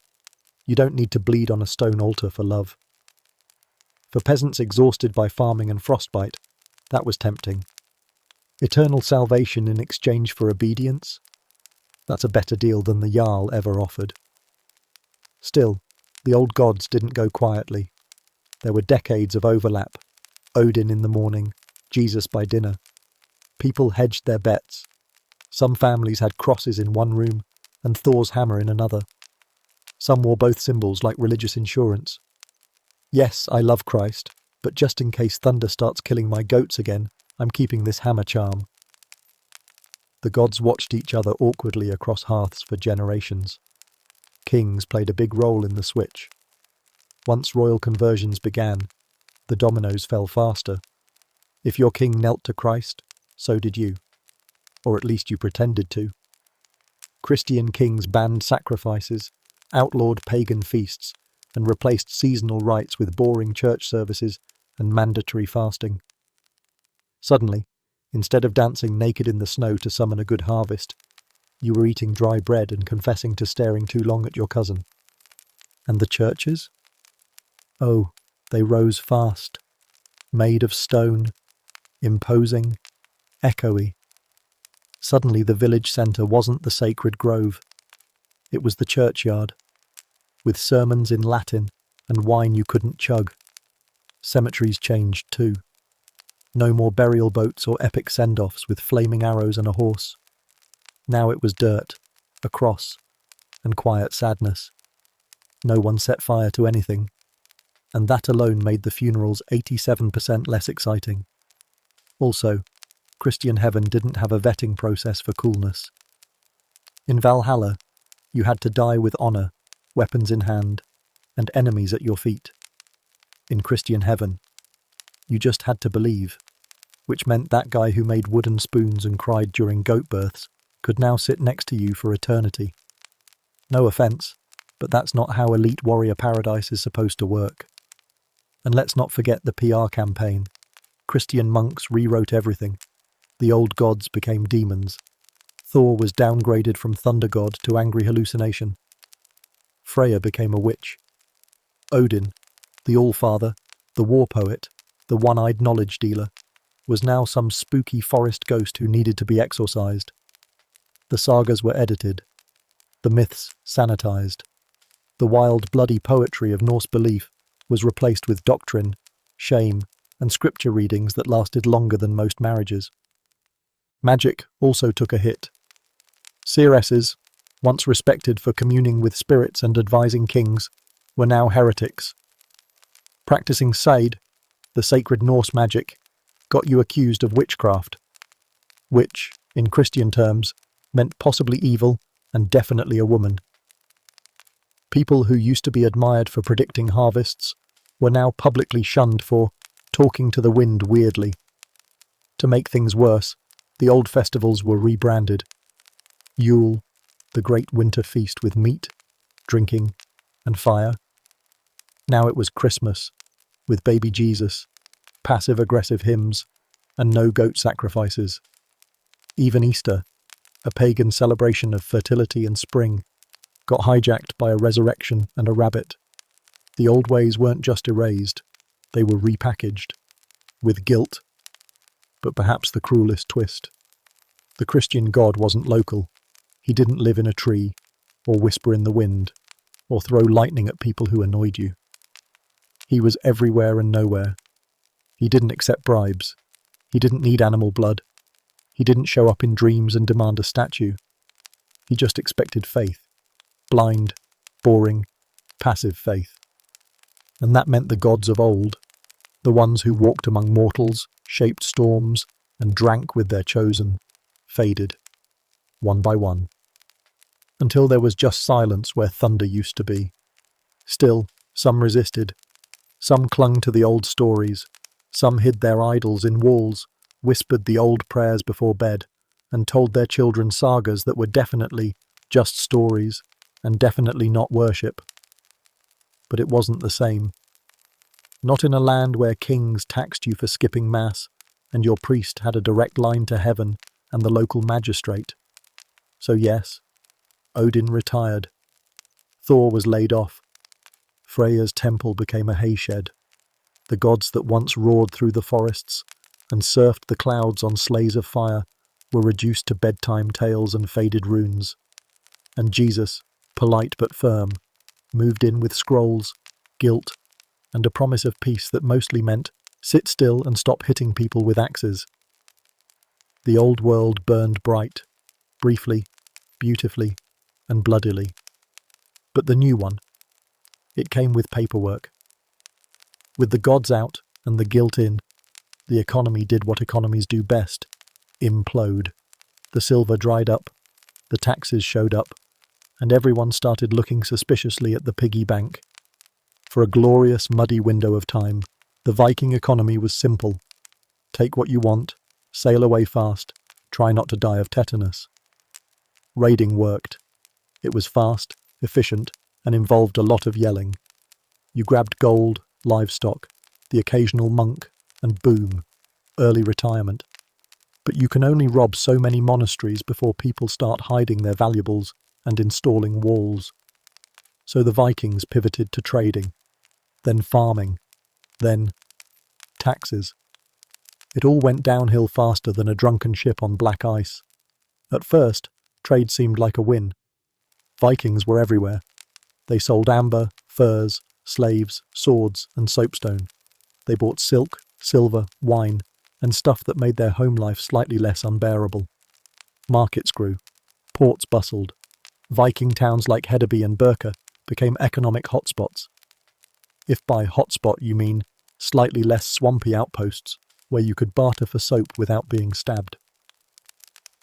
you don't need to bleed on a stone altar for love. For peasants exhausted by farming and frostbite, that was tempting. Eternal salvation in exchange for obedience? That's a better deal than the Jarl ever offered. Still, the old gods didn't go quietly. There were decades of overlap. Odin in the morning, Jesus by dinner. People hedged their bets. Some families had crosses in one room and Thor's hammer in another. Some wore both symbols like religious insurance. Yes, I love Christ, but just in case thunder starts killing my goats again, I'm keeping this hammer charm. The gods watched each other awkwardly across hearths for generations. Kings played a big role in the switch. Once royal conversions began, the dominoes fell faster. If your king knelt to Christ, so did you. Or at least you pretended to. Christian kings banned sacrifices, outlawed pagan feasts, and replaced seasonal rites with boring church services and mandatory fasting. Suddenly, instead of dancing naked in the snow to summon a good harvest, you were eating dry bread and confessing to staring too long at your cousin. And the churches? Oh, they rose fast, made of stone, imposing, echoey. Suddenly the village centre wasn't the sacred grove. It was the churchyard, with sermons in Latin and wine you couldn't chug. Cemeteries changed too. No more burial boats or epic send-offs with flaming arrows and a horse. Now it was dirt, a cross, and quiet sadness. No one set fire to anything, and that alone made the funerals 87% less exciting. Also, Christian heaven didn't have a vetting process for coolness. In Valhalla, you had to die with honour, weapons in hand, and enemies at your feet. In Christian heaven, you just had to believe, which meant that guy who made wooden spoons and cried during goat births could now sit next to you for eternity. No offence, but that's not how elite warrior paradise is supposed to work. And let's not forget the PR campaign. Christian monks rewrote everything. The old gods became demons. Thor was downgraded from thunder god to angry hallucination. Freya became a witch. Odin, the All-Father, the war poet, the one-eyed knowledge dealer, was now some spooky forest ghost who needed to be exorcised. The sagas were edited, the myths sanitized. The wild, bloody poetry of Norse belief was replaced with doctrine, shame, and scripture readings that lasted longer than most marriages. Magic also took a hit. Seeresses, once respected for communing with spirits and advising kings, were now heretics. Practicing Seid, the sacred Norse magic, got you accused of witchcraft, which, in Christian terms, meant possibly evil and definitely a woman. People who used to be admired for predicting harvests were now publicly shunned for talking to the wind weirdly. To make things worse, the old festivals were rebranded. Yule, the great winter feast with meat, drinking, and fire. Now it was Christmas, with baby Jesus, passive-aggressive hymns, and no goat sacrifices. Even Easter, a pagan celebration of fertility and spring, got hijacked by a resurrection and a rabbit. The old ways weren't just erased, they were repackaged, with guilt. But perhaps the cruelest twist. The Christian God wasn't local. He didn't live in a tree, or whisper in the wind, or throw lightning at people who annoyed you. He was everywhere and nowhere. He didn't accept bribes. He didn't need animal blood. He didn't show up in dreams and demand a statue. He just expected faith. Blind, boring, passive faith. And that meant the gods of old, the ones who walked among mortals, shaped storms, and drank with their chosen, faded, one by one. Until there was just silence where thunder used to be. Still, some resisted. Some clung to the old stories. Some hid their idols in walls, whispered the old prayers before bed, and told their children sagas that were definitely just stories, and definitely not worship. But it wasn't the same. Not in a land where kings taxed you for skipping mass, and your priest had a direct line to heaven and the local magistrate. So yes, Odin retired. Thor was laid off. Freya's temple became a hayshed. The gods that once roared through the forests and surfed the clouds on sleighs of fire were reduced to bedtime tales and faded runes. And Jesus, polite but firm, moved in with scrolls, guilt, and a promise of peace that mostly meant sit still and stop hitting people with axes. The old world burned bright, briefly, beautifully, and bloodily. But the new one, it came with paperwork. With the gods out and the guilt in, the economy did what economies do best, implode. The silver dried up, the taxes showed up, and everyone started looking suspiciously at the piggy bank. For a glorious, muddy window of time, the Viking economy was simple. Take what you want, Sail away fast. Try not to die of tetanus. Raiding worked. It was fast, efficient, and involved a lot of yelling. You grabbed gold, livestock, the occasional monk, and boom, early retirement. But you can only rob so many monasteries before people start hiding their valuables and installing walls. So the Vikings pivoted to trading, then farming, then taxes. It all went downhill faster than a drunken ship on black ice. At first, trade seemed like a win. Vikings were everywhere. They sold amber, furs, slaves, swords, and soapstone. They bought silk, silver, wine, and stuff that made their home life slightly less unbearable. Markets grew. Ports bustled. Viking towns like Hedeby and Birka became economic hotspots. If by hotspot you mean slightly less swampy outposts where you could barter for soap without being stabbed.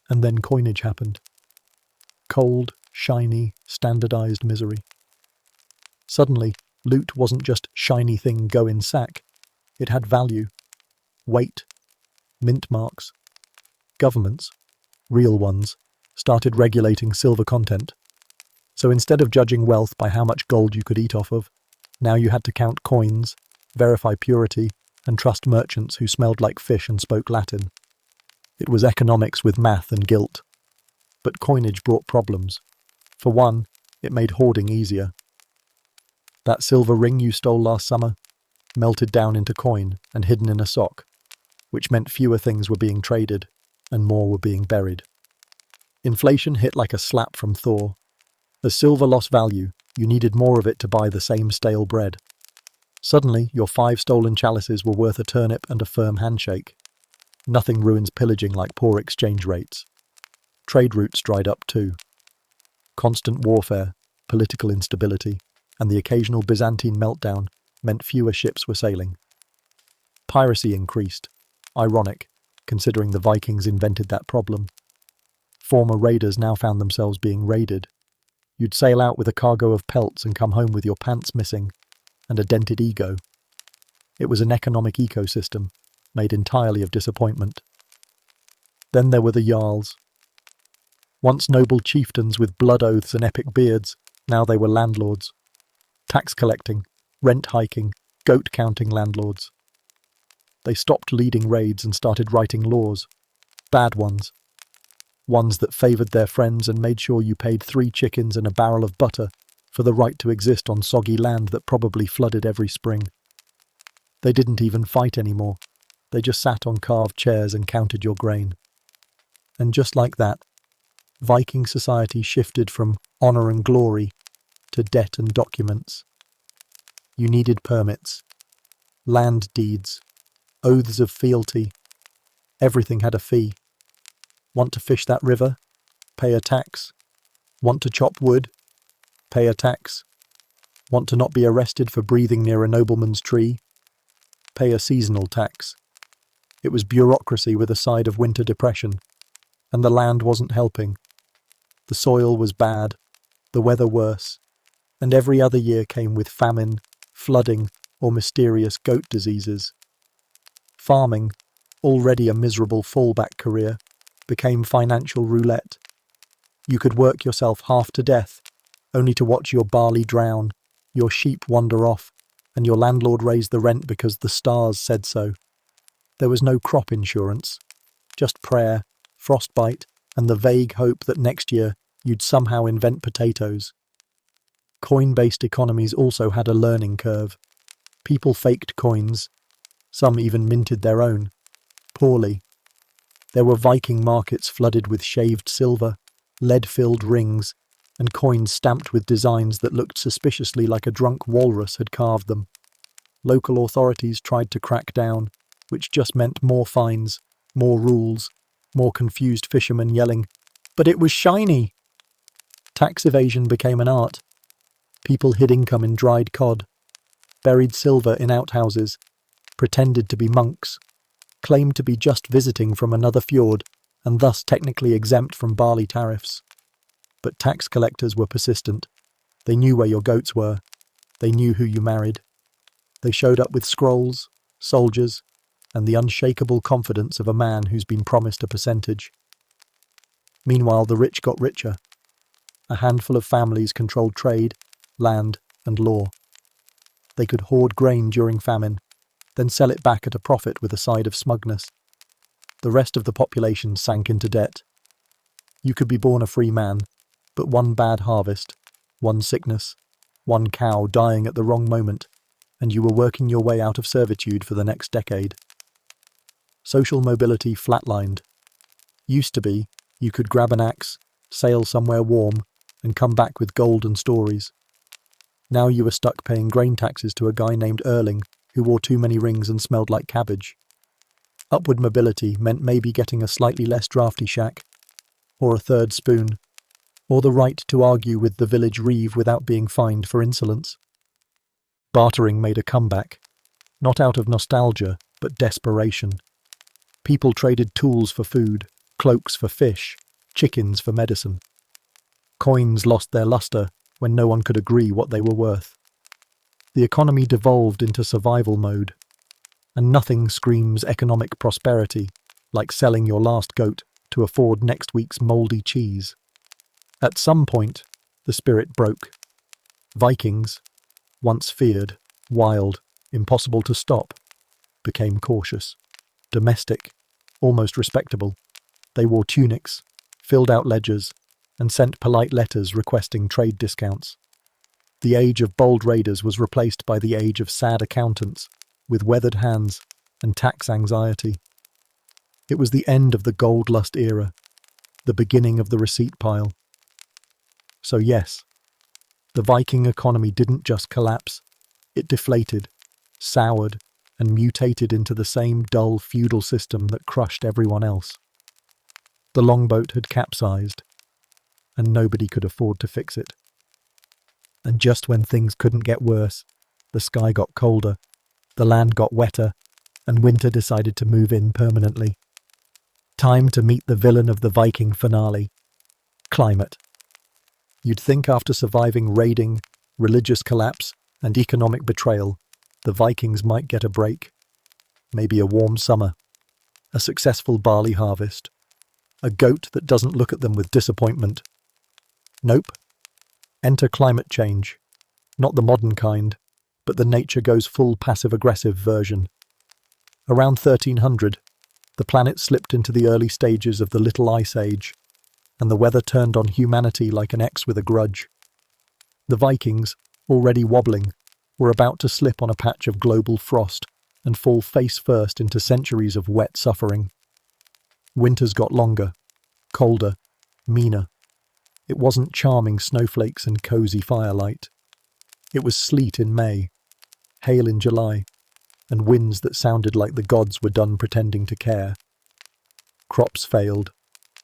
And then coinage happened. Cold, shiny, standardized misery. Suddenly, loot wasn't just shiny thing go in sack. It had value, weight, mint marks. Governments, real ones, started regulating silver content. So instead of judging wealth by how much gold you could eat off of, now you had to count coins, verify purity, and trust merchants who smelled like fish and spoke Latin. It was economics with math and guilt. But coinage brought problems. For one, it made hoarding easier. That silver ring you stole last summer melted down into coin and hidden in a sock, which meant fewer things were being traded and more were being buried. Inflation hit like a slap from Thor. As silver lost value, you needed more of it to buy the same stale bread. Suddenly, your 5 stolen chalices were worth a turnip and a firm handshake. Nothing ruins pillaging like poor exchange rates. Trade routes dried up too. Constant warfare, political instability, and the occasional Byzantine meltdown meant fewer ships were sailing. Piracy increased. Ironic, considering the Vikings invented that problem. Former raiders now found themselves being raided. You'd sail out with a cargo of pelts and come home with your pants missing and a dented ego. It was an economic ecosystem, made entirely of disappointment. Then there were the Jarls. Once noble chieftains with blood oaths and epic beards, now they were landlords. Tax collecting, rent hiking, goat counting landlords. They stopped leading raids and started writing laws. Bad ones. Ones that favoured their friends and made sure you paid 3 chickens and a barrel of butter for the right to exist on soggy land that probably flooded every spring. They didn't even fight anymore. They just sat on carved chairs and counted your grain. And just like that, Viking society shifted from honour and glory to debt and documents. You needed permits, land deeds, oaths of fealty. Everything had a fee. Want to fish that river? Pay a tax. Want to chop wood? Pay a tax. Want to not be arrested for breathing near a nobleman's tree? Pay a seasonal tax. It was bureaucracy with a side of winter depression, and the land wasn't helping. The soil was bad, the weather worse, and every other year came with famine, flooding, or mysterious goat diseases. Farming, already a miserable fallback career, became financial roulette. You could work yourself half to death, only to watch your barley drown, your sheep wander off, and your landlord raise the rent because the stars said so. There was no crop insurance, just prayer, frostbite, and the vague hope that next year you'd somehow invent potatoes. Coin-based economies also had a learning curve. People faked coins. Some even minted their own. Poorly. There were Viking markets flooded with shaved silver, lead-filled rings, and coins stamped with designs that looked suspiciously like a drunk walrus had carved them. Local authorities tried to crack down, which just meant more fines, more rules, more confused fishermen yelling, "But it was shiny!" Tax evasion became an art. People hid income in dried cod, buried silver in outhouses, pretended to be monks, claimed to be just visiting from another fjord, and thus technically exempt from barley tariffs. But tax collectors were persistent. They knew where your goats were. They knew who you married. They showed up with scrolls, soldiers, and the unshakable confidence of a man who's been promised a percentage. Meanwhile, the rich got richer. A handful of families controlled trade, land, and law. They could hoard grain during famine, then sell it back at a profit with a side of smugness. The rest of the population sank into debt. You could be born a free man, but one bad harvest, one sickness, one cow dying at the wrong moment, and you were working your way out of servitude for the next decade. Social mobility flatlined. Used to be, you could grab an axe, sail somewhere warm, and come back with gold and stories. Now you were stuck paying grain taxes to a guy named Erling who wore too many rings and smelled like cabbage. Upward mobility meant maybe getting a slightly less drafty shack, or a third spoon, or the right to argue with the village reeve without being fined for insolence. Bartering made a comeback, not out of nostalgia, but desperation. People traded tools for food, cloaks for fish, chickens for medicine. Coins lost their luster when no one could agree what they were worth. The economy devolved into survival mode, and nothing screams economic prosperity like selling your last goat to afford next week's mouldy cheese. At some point, the spirit broke. Vikings, once feared, wild, impossible to stop, became cautious, domestic, almost respectable. They wore tunics, filled out ledgers, and sent polite letters requesting trade discounts. The age of bold raiders was replaced by the age of sad accountants, with weathered hands and tax anxiety. It was the end of the gold lust era, the beginning of the receipt pile. So yes, the Viking economy didn't just collapse, it deflated, soured, and mutated into the same dull feudal system that crushed everyone else. The longboat had capsized, and nobody could afford to fix it. And just when things couldn't get worse, the sky got colder, the land got wetter, and winter decided to move in permanently. Time to meet the villain of the Viking finale: climate. You'd think after surviving raiding, religious collapse, and economic betrayal, the Vikings might get a break. Maybe a warm summer, a successful barley harvest, a goat that doesn't look at them with disappointment. Nope. Enter climate change. Not the modern kind, but the nature goes full passive-aggressive version. Around 1300, the planet slipped into the early stages of the Little Ice Age, and the weather turned on humanity like an ex with a grudge. The Vikings, already wobbling, were about to slip on a patch of global frost and fall face first into centuries of wet suffering. Winters got longer, colder, meaner. It wasn't charming snowflakes and cozy firelight. It was sleet in May, hail in July, and winds that sounded like the gods were done pretending to care. Crops failed.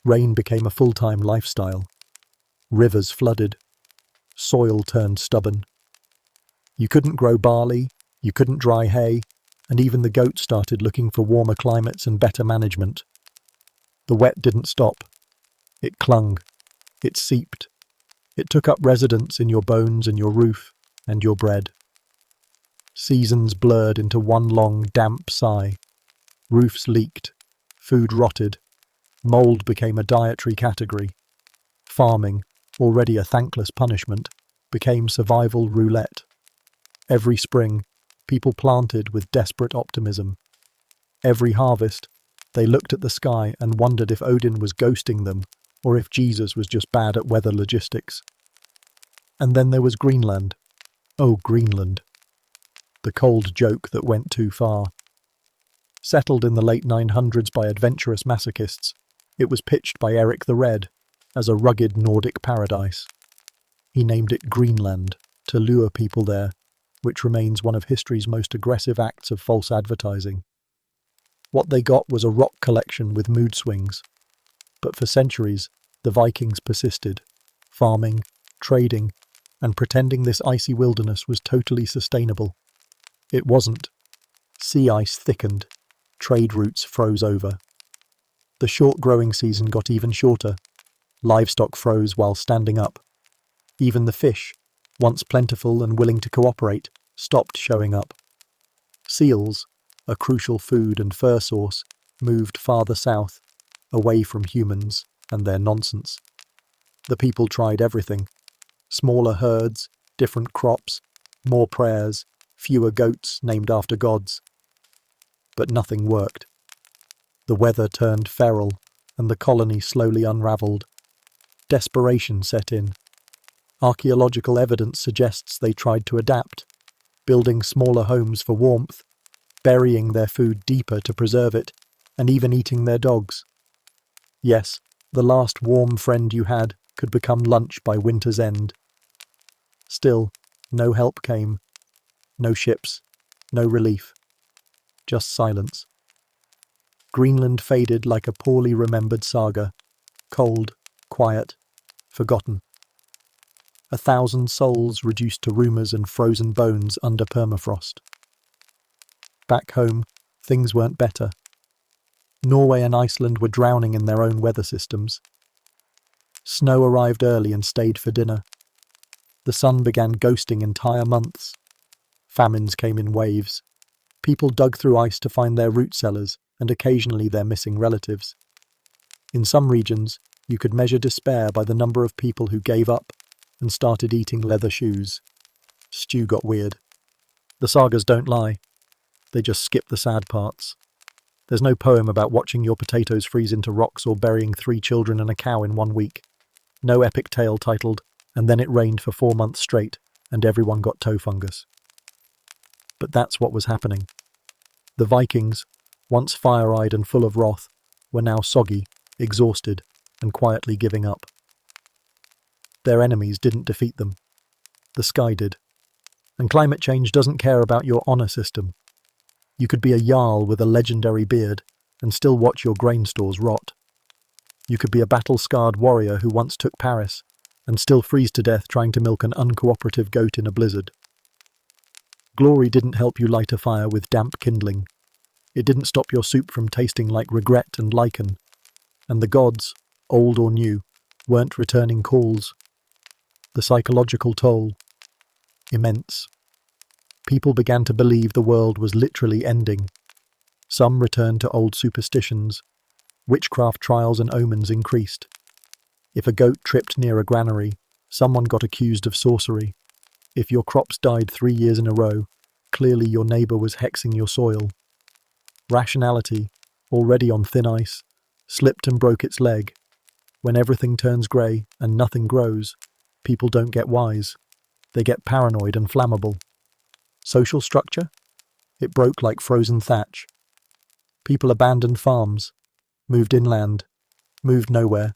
Rain became a full-time lifestyle. Rivers flooded. Soil turned stubborn. You couldn't grow barley, you couldn't dry hay, and even the goats started looking for warmer climates and better management. The wet didn't stop. It clung. It seeped. It took up residence in your bones and your roof and your bread. Seasons blurred into one long, damp sigh. Roofs leaked. Food rotted. Mold became a dietary category. Farming, already a thankless punishment, became survival roulette. Every spring, people planted with desperate optimism. Every harvest, they looked at the sky and wondered if Odin was ghosting them or if Jesus was just bad at weather logistics. And then there was Greenland. Oh, Greenland. The cold joke that went too far. Settled in the late 900s by adventurous masochists, it was pitched by Eric the Red as a rugged Nordic paradise. He named it Greenland to lure people there, which remains one of history's most aggressive acts of false advertising. What they got was a rock collection with mood swings. But for centuries, the Vikings persisted, farming, trading, and pretending this icy wilderness was totally sustainable. It wasn't. Sea ice thickened. Trade routes froze over. The short growing season got even shorter. Livestock froze while standing up. Even the fish, once plentiful and willing to cooperate, stopped showing up. Seals, a crucial food and fur source, moved farther south, away from humans and their nonsense. The people tried everything. Smaller herds, different crops, more prayers, fewer goats named after gods. But nothing worked. The weather turned feral, and the colony slowly unravelled. Desperation set in. Archaeological evidence suggests they tried to adapt, building smaller homes for warmth, burying their food deeper to preserve it, and even eating their dogs. Yes, the last warm friend you had could become lunch by winter's end. Still, no help came. No ships, no relief. Just silence. Greenland faded like a poorly remembered saga. Cold, quiet, forgotten. 1,000 souls reduced to rumours and frozen bones under permafrost. Back home, things weren't better. Norway and Iceland were drowning in their own weather systems. Snow arrived early and stayed for dinner. The sun began ghosting entire months. Famines came in waves. People dug through ice to find their root cellars and occasionally their missing relatives. In some regions, you could measure despair by the number of people who gave up and started eating leather shoes. Stew got weird. The sagas don't lie. They just skip the sad parts. There's no poem about watching your potatoes freeze into rocks or burying 3 children and a cow in 1 week. No epic tale titled, "And then it rained for 4 months straight, and everyone got toe fungus." But that's what was happening. The Vikings, once fire-eyed and full of wrath, were now soggy, exhausted, and quietly giving up. Their enemies didn't defeat them. The sky did. And climate change doesn't care about your honour system. You could be a jarl with a legendary beard and still watch your grain stores rot. You could be a battle-scarred warrior who once took Paris and still freeze to death trying to milk an uncooperative goat in a blizzard. Glory didn't help you light a fire with damp kindling. It didn't stop your soup from tasting like regret and lichen. And the gods, old or new, weren't returning calls. The psychological toll, immense. People began to believe the world was literally ending. Some returned to old superstitions. Witchcraft trials and omens increased. If a goat tripped near a granary, someone got accused of sorcery. If your crops died 3 years in a row, clearly your neighbour was hexing your soil. Rationality, already on thin ice, slipped and broke its leg. When everything turns grey and nothing grows, people don't get wise. They get paranoid and flammable. Social structure? It broke like frozen thatch. People abandoned farms, moved inland, moved nowhere.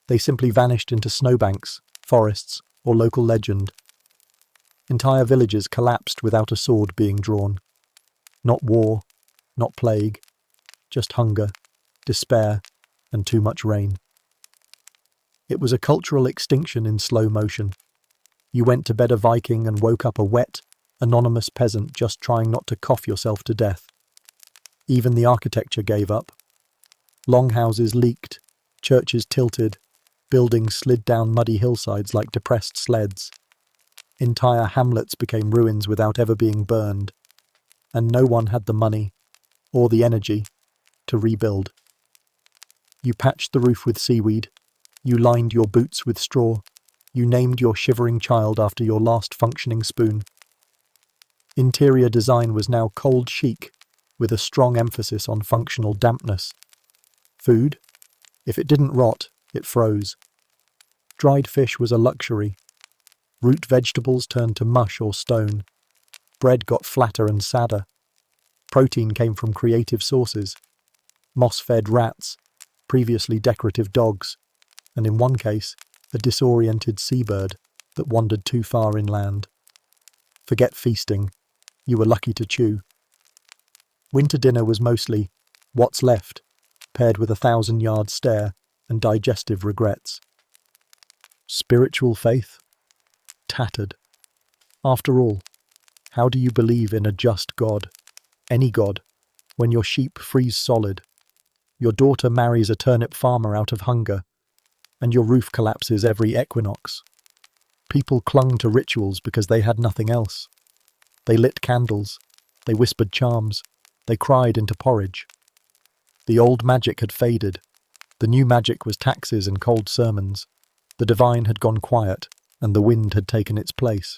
They simply vanished into snowbanks, forests, or local legend. Entire villages collapsed without a sword being drawn. Not war, not plague, just hunger, despair, and too much rain. It was a cultural extinction in slow motion. You went to bed a Viking and woke up a wet, anonymous peasant just trying not to cough yourself to death. Even the architecture gave up. Longhouses leaked, churches tilted, buildings slid down muddy hillsides like depressed sleds. Entire hamlets became ruins without ever being burned, and no one had the money, or the energy, to rebuild. You patched the roof with seaweed, you lined your boots with straw, you named your shivering child after your last functioning spoon. Interior design was now cold chic, with a strong emphasis on functional dampness. Food? If it didn't rot, it froze. Dried fish was a luxury. Root vegetables turned to mush or stone. Bread got flatter and sadder. Protein came from creative sources. Moss-fed rats, previously decorative dogs, and in one case, a disoriented seabird that wandered too far inland. Forget feasting. You were lucky to chew. Winter dinner was mostly what's left, paired with 1,000-yard stare and digestive regrets. Spiritual faith? Tattered. After all, how do you believe in a just God, any God, when your sheep freeze solid, your daughter marries a turnip farmer out of hunger, and your roof collapses every equinox? People clung to rituals because they had nothing else. They lit candles, they whispered charms, They cried into porridge. The old magic had faded. The new magic was taxes and cold sermons. The divine had gone quiet, and the wind had taken its place.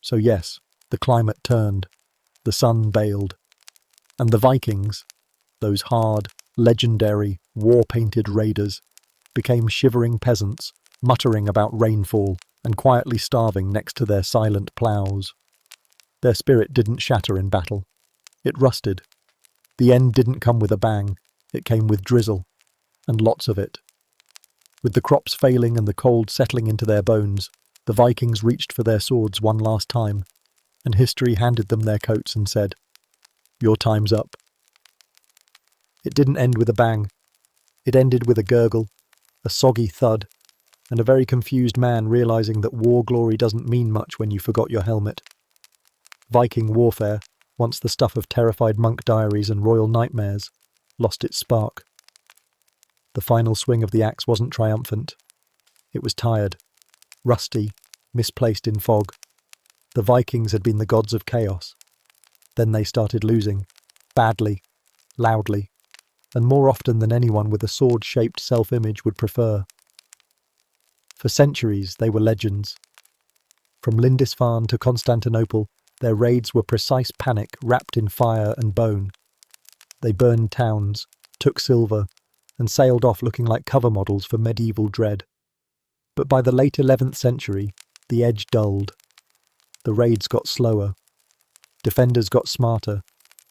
So yes, the climate turned. The sun bailed. And the Vikings, those hard, legendary, war-painted raiders, became shivering peasants, muttering about rainfall and quietly starving next to their silent ploughs. Their spirit didn't shatter in battle. It rusted. The end didn't come with a bang. It came with drizzle, and lots of it. With the crops failing and the cold settling into their bones, the Vikings reached for their swords one last time, and history handed them their coats and said, "Your time's up." It didn't end with a bang. It ended with a gurgle, a soggy thud, and a very confused man realizing that war glory doesn't mean much when you forgot your helmet. Viking warfare, once the stuff of terrified monk diaries and royal nightmares, lost its spark. The final swing of the axe wasn't triumphant. It was tired, rusty, misplaced in fog. The Vikings had been the gods of chaos. Then they started losing, badly, loudly, and more often than anyone with a sword-shaped self-image would prefer. For centuries they were legends. From Lindisfarne to Constantinople, their raids were precise panic wrapped in fire and bone. They burned towns, took silver, and sailed off looking like cover models for medieval dread. But by the late 11th century, the edge dulled. The raids got slower. Defenders got smarter.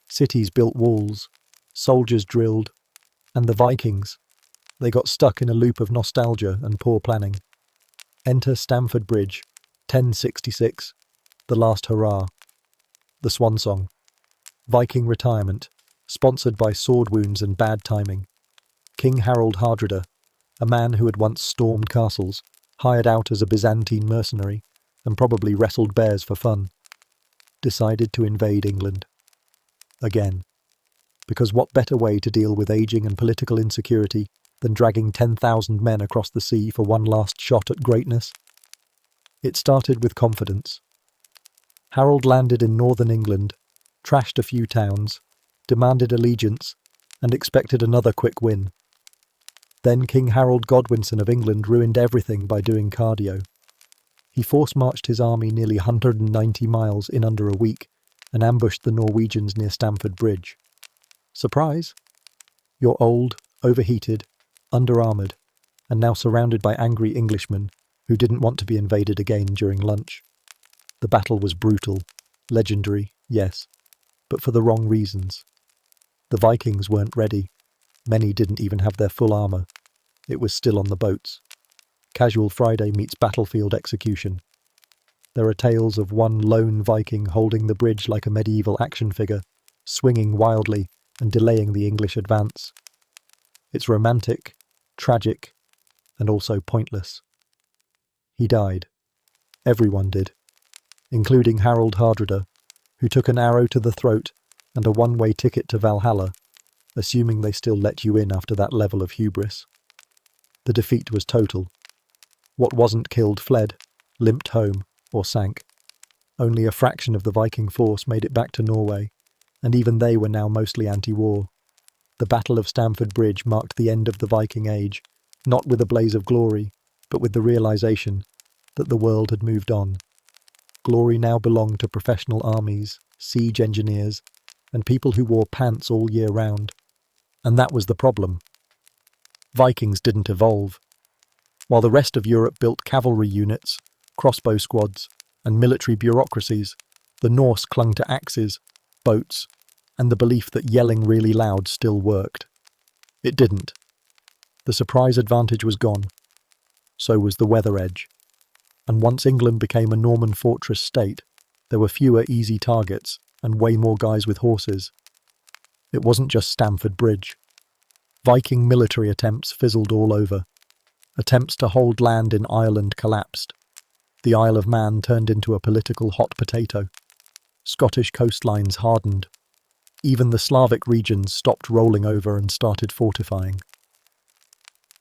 Cities built walls. Soldiers drilled. And the Vikings, they got stuck in a loop of nostalgia and poor planning. Enter Stamford Bridge, 1066, the last hurrah. The swan song. Viking retirement, sponsored by sword wounds and bad timing. King Harold Hardrada, a man who had once stormed castles, hired out as a Byzantine mercenary, and probably wrestled bears for fun, decided to invade England. Again. Because what better way to deal with ageing and political insecurity than dragging 10,000 men across the sea for one last shot at greatness? It started with confidence. Harold landed in northern England, trashed a few towns, demanded allegiance, and expected another quick win. Then King Harold Godwinson of England ruined everything by doing cardio. He force-marched his army nearly 190 miles in under a week and ambushed the Norwegians near Stamford Bridge. Surprise! You're old, overheated, under-armoured, and now surrounded by angry Englishmen who didn't want to be invaded again during lunch. The battle was brutal, legendary, yes, but for the wrong reasons. The Vikings weren't ready. Many didn't even have their full armour. It was still on the boats. Casual Friday meets battlefield execution. There are tales of one lone Viking holding the bridge like a medieval action figure, swinging wildly and delaying the English advance. It's romantic, tragic, and also pointless. He died. Everyone did, including Harold Hardrada, who took an arrow to the throat and a one-way ticket to Valhalla, assuming they still let you in after that level of hubris. The defeat was total. What wasn't killed fled, limped home, or sank. Only a fraction of the Viking force made it back to Norway, and even they were now mostly anti-war. The Battle of Stamford Bridge marked the end of the Viking Age, not with a blaze of glory, but with the realization that the world had moved on. Glory now belonged to professional armies, siege engineers, and people who wore pants all year round. And that was the problem. Vikings didn't evolve. While the rest of Europe built cavalry units, crossbow squads, and military bureaucracies, the Norse clung to axes, boats, and the belief that yelling really loud still worked. It didn't. The surprise advantage was gone. So was the weather edge. And once England became a Norman fortress state, there were fewer easy targets and way more guys with horses. It wasn't just Stamford Bridge. Viking military attempts fizzled all over. Attempts to hold land in Ireland collapsed. The Isle of Man turned into a political hot potato. Scottish coastlines hardened. Even the Slavic regions stopped rolling over and started fortifying.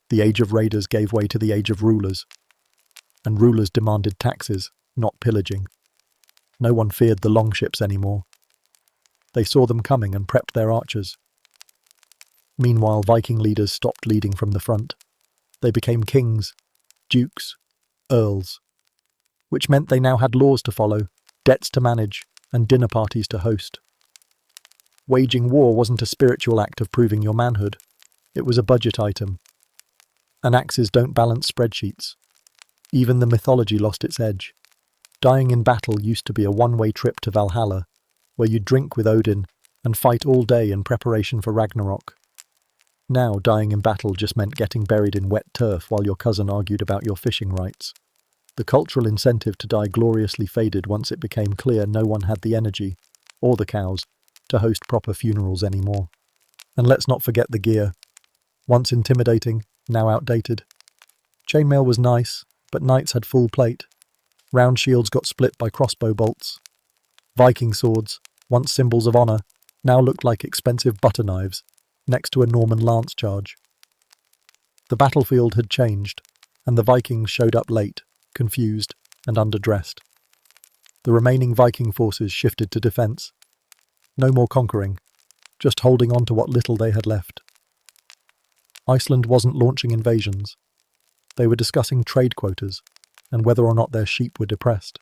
The age of raiders gave way to the age of rulers. And rulers demanded taxes, not pillaging. No one feared the longships anymore. They saw them coming and prepped their archers. Meanwhile, Viking leaders stopped leading from the front. They became kings, dukes, earls, which meant they now had laws to follow, debts to manage, and dinner parties to host. Waging war wasn't a spiritual act of proving your manhood. It was a budget item. And axes don't balance spreadsheets. Even the mythology lost its edge. Dying in battle used to be a one-way trip to Valhalla, where you'd drink with Odin and fight all day in preparation for Ragnarok. Now, dying in battle just meant getting buried in wet turf while your cousin argued about your fishing rights. The cultural incentive to die gloriously faded once it became clear no one had the energy, or the cows, to host proper funerals anymore. And let's not forget the gear. Once intimidating, now outdated. Chainmail was nice, but knights had full plate. Round shields got split by crossbow bolts. Viking swords, once symbols of honour, now looked like expensive butter knives, next to a Norman lance charge. The battlefield had changed, and the Vikings showed up late, confused and underdressed. The remaining Viking forces shifted to defence. No more conquering, just holding on to what little they had left. Iceland wasn't launching invasions. They were discussing trade quotas and whether or not their sheep were depressed.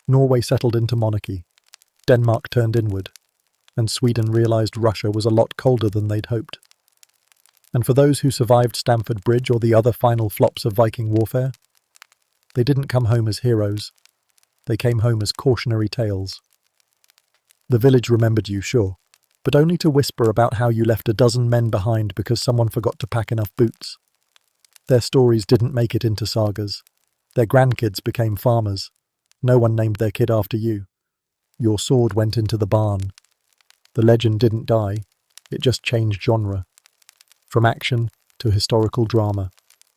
Norway settled into monarchy. Denmark turned inward, and Sweden realised Russia was a lot colder than they'd hoped. And for those who survived Stamford Bridge or the other final flops of Viking warfare, they didn't come home as heroes. They came home as cautionary tales. The village remembered you, sure, but only to whisper about how you left a dozen men behind because someone forgot to pack enough boots. Their stories didn't make it into sagas. Their grandkids became farmers. No one named their kid after you. Your sword went into the barn. The legend didn't die, it just changed genre. From action to historical drama,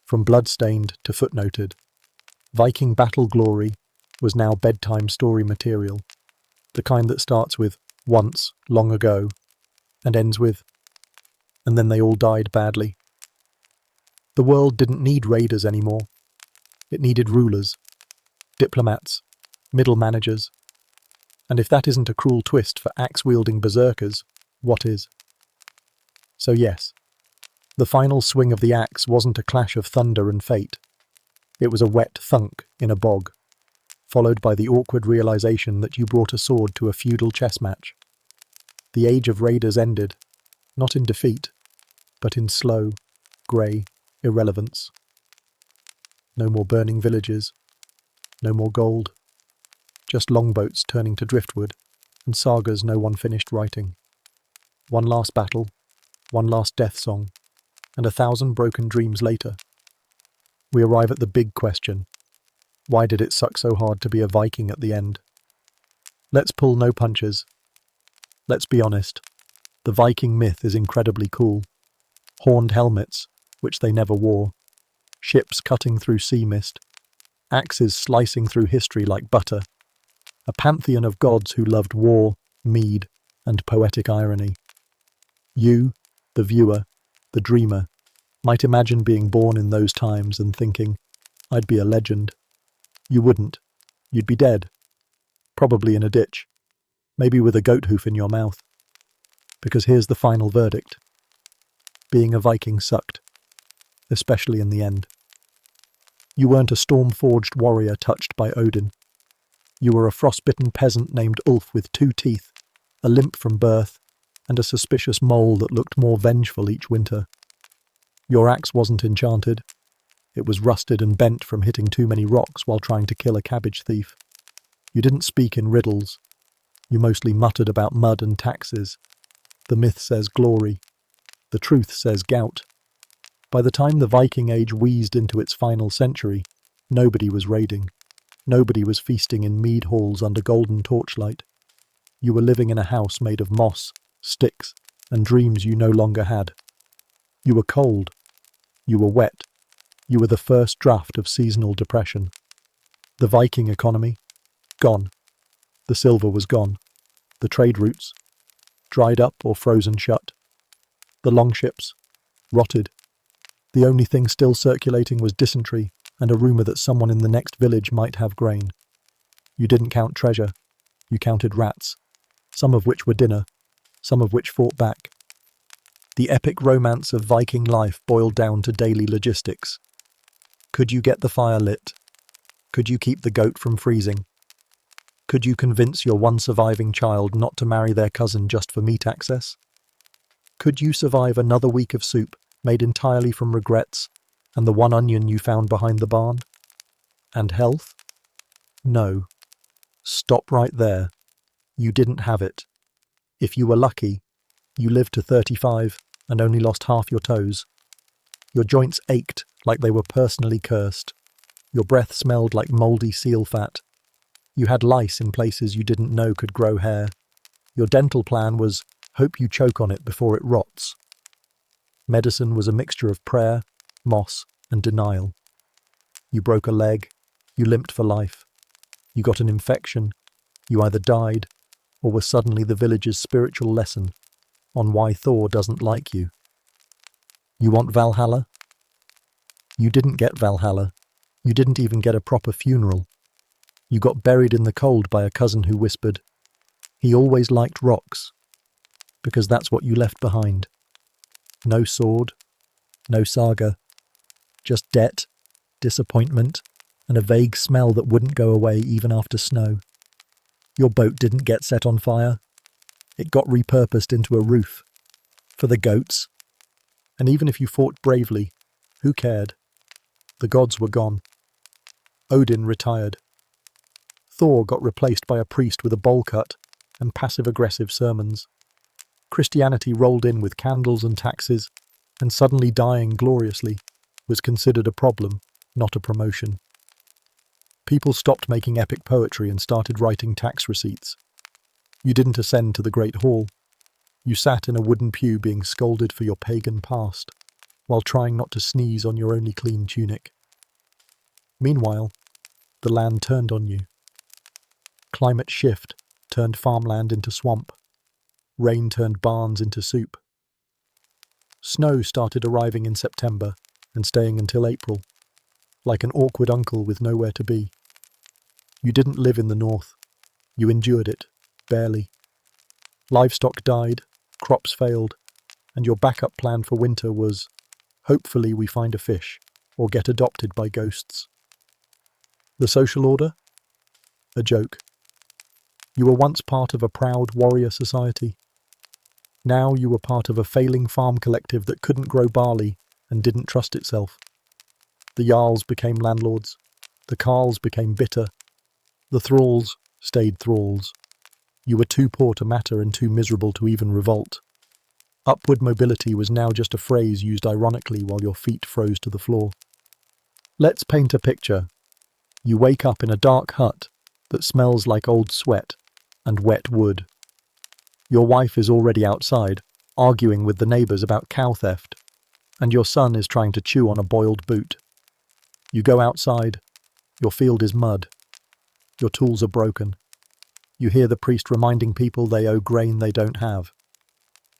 from blood-stained to footnoted. Viking battle glory was now bedtime story material, the kind that starts with once, long ago, and ends with, and then they all died badly. The world didn't need raiders anymore. It needed rulers, diplomats, middle managers. And if that isn't a cruel twist for axe-wielding berserkers, what is? So yes, the final swing of the axe wasn't a clash of thunder and fate. It was a wet thunk in a bog, followed by the awkward realization that you brought a sword to a feudal chess match. The age of raiders ended, not in defeat, but in slow, grey irrelevance. No more burning villages, no more gold, just longboats turning to driftwood, and sagas no one finished writing. One last battle, one last death song, and 1,000 broken dreams later. We arrive at the big question. Why did it suck so hard to be a Viking at the end? Let's pull no punches. Let's be honest. The Viking myth is incredibly cool. Horned helmets, which they never wore. Ships cutting through sea mist. Axes slicing through history like butter. A pantheon of gods who loved war, mead, and poetic irony. You, the viewer, the dreamer, might imagine being born in those times and thinking, I'd be a legend. You wouldn't. You'd be dead. Probably in a ditch. Maybe with a goat hoof in your mouth. Because here's the final verdict. Being a Viking sucked. Especially in the end. You weren't a storm-forged warrior touched by Odin. You were a frostbitten peasant named Ulf with 2 teeth, a limp from birth, and a suspicious mole that looked more vengeful each winter. Your axe wasn't enchanted. It was rusted and bent from hitting too many rocks while trying to kill a cabbage thief. You didn't speak in riddles. You mostly muttered about mud and taxes. The myth says glory. The truth says gout. By the time the Viking Age wheezed into its final century, nobody was raiding. Nobody was feasting in mead halls under golden torchlight. You were living in a house made of moss, sticks, and dreams you no longer had. You were cold. You were wet. You were the first draft of seasonal depression. The Viking economy? Gone. The silver was gone. The trade routes? Dried up or frozen shut. The longships? Rotted. The only thing still circulating was dysentery and a rumour that someone in the next village might have grain. You didn't count treasure. You counted rats, some of which were dinner, some of which fought back. The epic romance of Viking life boiled down to daily logistics. Could you get the fire lit? Could you keep the goat from freezing? Could you convince your one surviving child not to marry their cousin just for meat access? Could you survive another week of soup made entirely from regrets and the one onion you found behind the barn? And health? No. Stop right there. You didn't have it. If you were lucky, you lived to 35 and only lost half your toes. Your joints ached like they were personally cursed. Your breath smelled like mouldy seal fat. You had lice in places you didn't know could grow hair. Your dental plan was, hope you choke on it before it rots. Medicine was a mixture of prayer, moss, and denial. You broke a leg, you limped for life. You got an infection, you either died or were suddenly the village's spiritual lesson on why Thor doesn't like you. You want Valhalla? You didn't get Valhalla. You didn't even get a proper funeral. You got buried in the cold by a cousin who whispered, "He always liked rocks," because that's what you left behind. No sword, no saga, just debt, disappointment, and a vague smell that wouldn't go away even after snow. Your boat didn't get set on fire. It got repurposed into a roof. For the goats. And even if you fought bravely, who cared? The gods were gone. Odin retired. Thor got replaced by a priest with a bowl cut and passive-aggressive sermons. Christianity rolled in with candles and taxes, and suddenly dying gloriously was considered a problem, not a promotion. People stopped making epic poetry and started writing tax receipts. You didn't ascend to the Great Hall. You sat in a wooden pew being scolded for your pagan past, while trying not to sneeze on your only clean tunic. Meanwhile, the land turned on you. Climate shift turned farmland into swamp. Rain turned barns into soup. Snow started arriving in September and staying until April, like an awkward uncle with nowhere to be. You didn't live in the north. You endured it, barely. Livestock died, crops failed, and your backup plan for winter was, hopefully we find a fish or get adopted by ghosts. The social order? A joke. You were once part of a proud warrior society. Now you were part of a failing farm collective that couldn't grow barley and didn't trust itself. The Jarls became landlords. The Carls became bitter. The thralls stayed thralls. You were too poor to matter and too miserable to even revolt. Upward mobility was now just a phrase used ironically while your feet froze to the floor. Let's paint a picture. You wake up in a dark hut that smells like old sweat and wet wood. Your wife is already outside, arguing with the neighbours about cow theft, and your son is trying to chew on a boiled boot. You go outside. Your field is mud. Your tools are broken. You hear the priest reminding people they owe grain they don't have.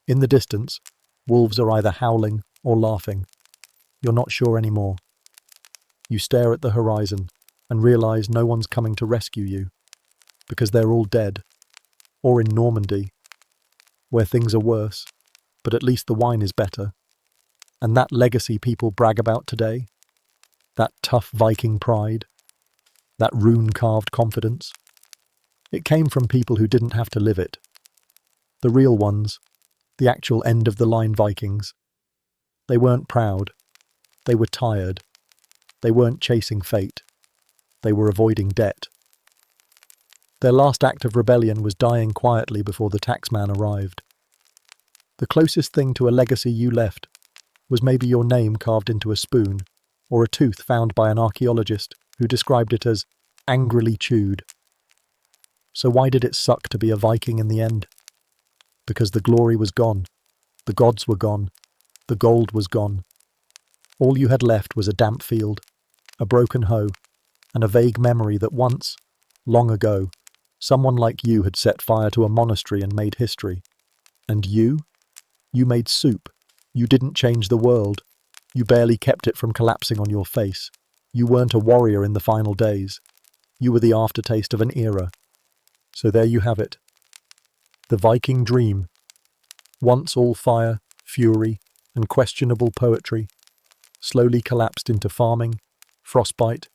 In the distance, wolves are either howling or laughing. You're not sure anymore. You stare at the horizon and realise no one's coming to rescue you, because they're all dead, or in Normandy, where things are worse, but at least the wine is better. And that legacy people brag about today, that tough Viking pride, that rune-carved confidence, it came from people who didn't have to live it. The real ones, the actual end-of-the-line Vikings. They weren't proud. They were tired. They weren't chasing fate. They were avoiding debt. Their last act of rebellion was dying quietly before the taxman arrived. The closest thing to a legacy you left was maybe your name carved into a spoon, or a tooth found by an archaeologist who described it as angrily chewed. So why did it suck to be a Viking in the end? Because the glory was gone, the gods were gone, the gold was gone. All you had left was a damp field, a broken hoe, and a vague memory that once, long ago, someone like you had set fire to a monastery and made history. And you? You made soup. You didn't change the world. You barely kept it from collapsing on your face. You weren't a warrior in the final days. You were the aftertaste of an era. So there you have it. The Viking dream. once all fire, fury, and questionable poetry, slowly collapsed into farming, frostbite,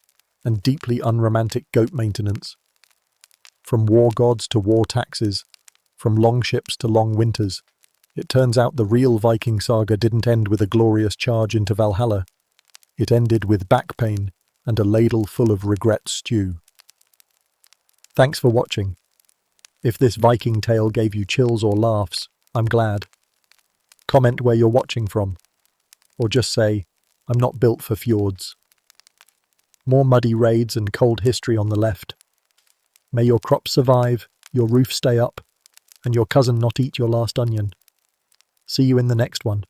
and deeply unromantic goat maintenance. From war gods to war taxes, from long ships to long winters, it turns out the real Viking saga didn't end with a glorious charge into Valhalla. It ended with back pain and a ladle full of regret stew. Thanks for watching. If this Viking tale gave you chills or laughs, I'm glad. Comment where you're watching from, or just say, I'm not built for fjords. More muddy raids and cold history on the left. May your crops survive, your roof stay up, and your cousin not eat your last onion. See you in the next one.